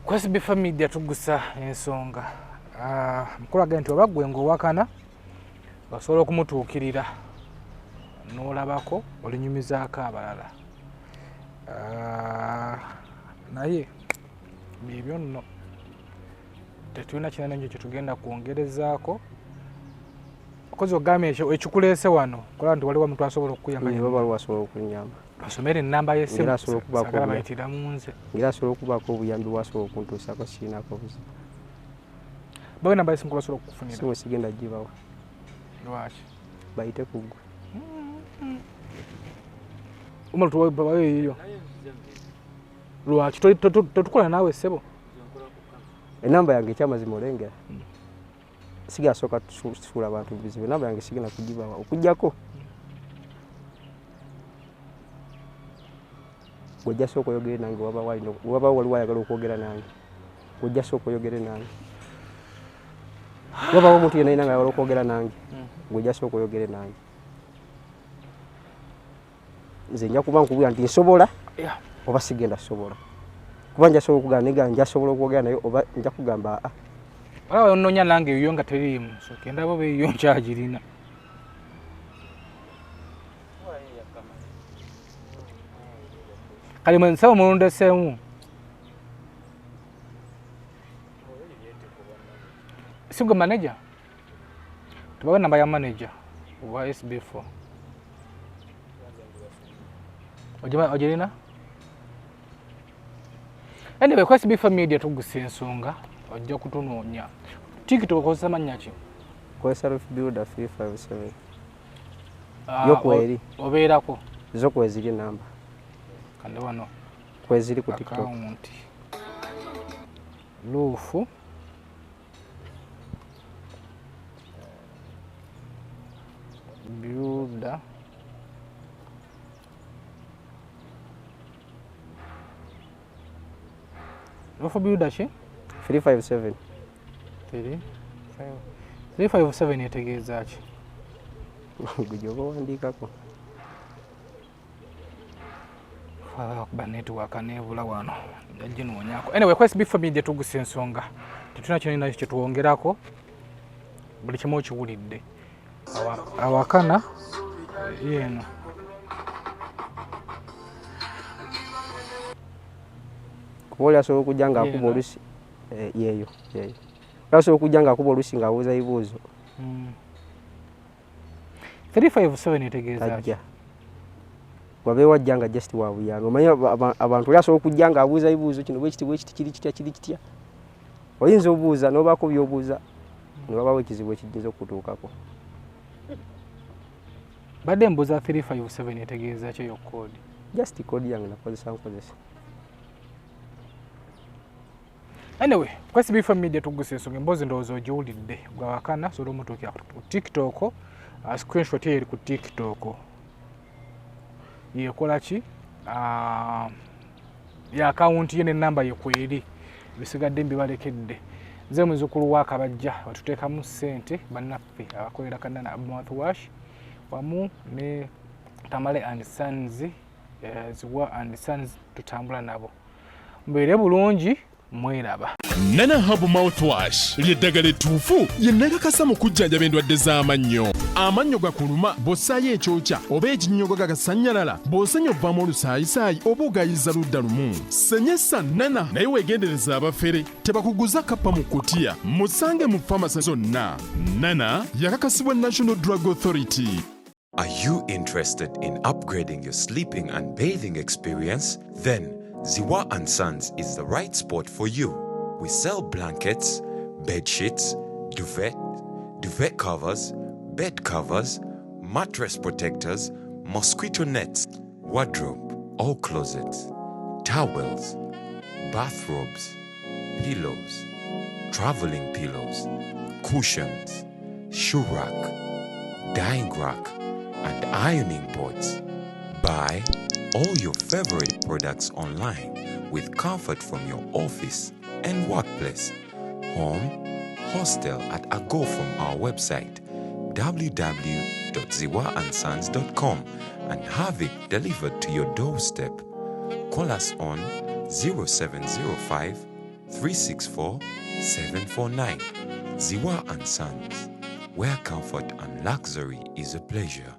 kwesibifa media tugusa ensonga mukulaga nti oba gwe ng'owakana basobola okumutuukirira n'olabako olinyumizaako abalala naye byebyo nno tetulina kinene nnyo kyetugenda kwongerezaako okozi ogambye ekikuleese wano kola nti waliwo omuntu asobola okukuyamba asobola okunyamba basomere ennamba y'essimusagala bayitira mu nze ngera asobola okubaako obuyambi bwasobola okuntuusako siinako buzibu bawe ennamba y'essimu basobola okukufunira simu sigenda gibawa lwaki bayite ku ggwe umalu tubawe yiyo lwaki totukola naawe ssebo enamba yange ekyamazima olengera sigenda sooka tusuula abantu bizibu enamba yange sigenda kugibawa okujjako gojja sooka oyogere nange waba waliwo ayagala okwogera nange gojja sooka oyogere nange wabawo omuntu yenna nga ayagala okwogera nange gojja sooka oyogere nange nze nja kuba nkubwira nti nsobola oba sigenda sobola kuba nja sobola okugamba nega nja sobola okwogera naye oba nja kugamba wala ononya nange eyo nga teriimu so kenda bo beyo nkyagirina kali mwensawo mulundeseemu sigwe manager tubawe namba ya manager wa SB4 ogirina anyway kwa SB4 media tugusa ensonga ojja kutunoonya tiktok okozesa mannya ki kwa self builder 357 yokweri obeerako zo kweziri namba kande wano kweziri ku tiktok account luufu builder luufu builder ki 357 357 etegeeza ki gujoba wandiikako kuba network nebula wano yaginoonyako anyway kwa SB4 media tugusa ensonga tetulina kinene kyetwongerako buli kimu okiwulidde awakana yeeno kuba oli asobola okujja nga akuba olusi yeeyo asobola okujja nga akuba olusi ng'abuuza ebibuuzo 357 etegeeza ki wabeewo ajja nga just wabuyambi omanyi abantu oli asobola okujja nga abuuza ebibuuzo kino bwekiti kiri kitya oyinza obuuza n'obaako by'obuuza newabaawo ekizibu ekijinza okutuukako badde mbuuza 357 etegeeza ki eyo koodi just koodi yange nakozesa anyway kwa SB4 media tugusa ensonga emboozi ndowooza ogiwulidde gwawakana sobola omutuukira ku tiktok screenshot eri ku tiktok yekola ki ya akawunti ye n'ennamba ye kweri bisigadde mbibalekedde nze muzukulu wa Kabajja batuteekamu ssente bannaffe abakolera Kanana Mouthwash wamu ne Tamale and Sons Ziwa and Sons tutambula nabo mbeere bulungi mweraba. Nana Hub Mouthwash ly'eddagala ettuufu ye nnakakasa mu kujjanjaba endwadde z'amannyo. Amannyo gakuluma bw'ossaayo ekyokya oba ekinnyogo gagasanyalala bw'osenya ovaamu olusaayisaayi oba ogayiza ludda lumu. Senyesa Nana naye weegendereza abafere tebakuguza kappa mu kutiya musange mu famasi zonna. Nana yakakasibwa National Drug Authority. Are you interested in upgrading your sleeping and bathing experience? Then Ziwa and Sons is the right spot for you. We sell blankets, bed sheets, duvet covers, bed covers, mattress protectors, mosquito nets, wardrobe, all closets, towels, bathrobes, pillows, traveling pillows, cushions, shoe rack, dyeing rack, and ironing boards. Buy all your favorite products online with comfort from your office and workplace, home, hostel at a go from our website www.ziwaansons.com and have it delivered to your doorstep. Call us on 0705 364 749. Ziwa and Sons, where comfort and luxury is a pleasure.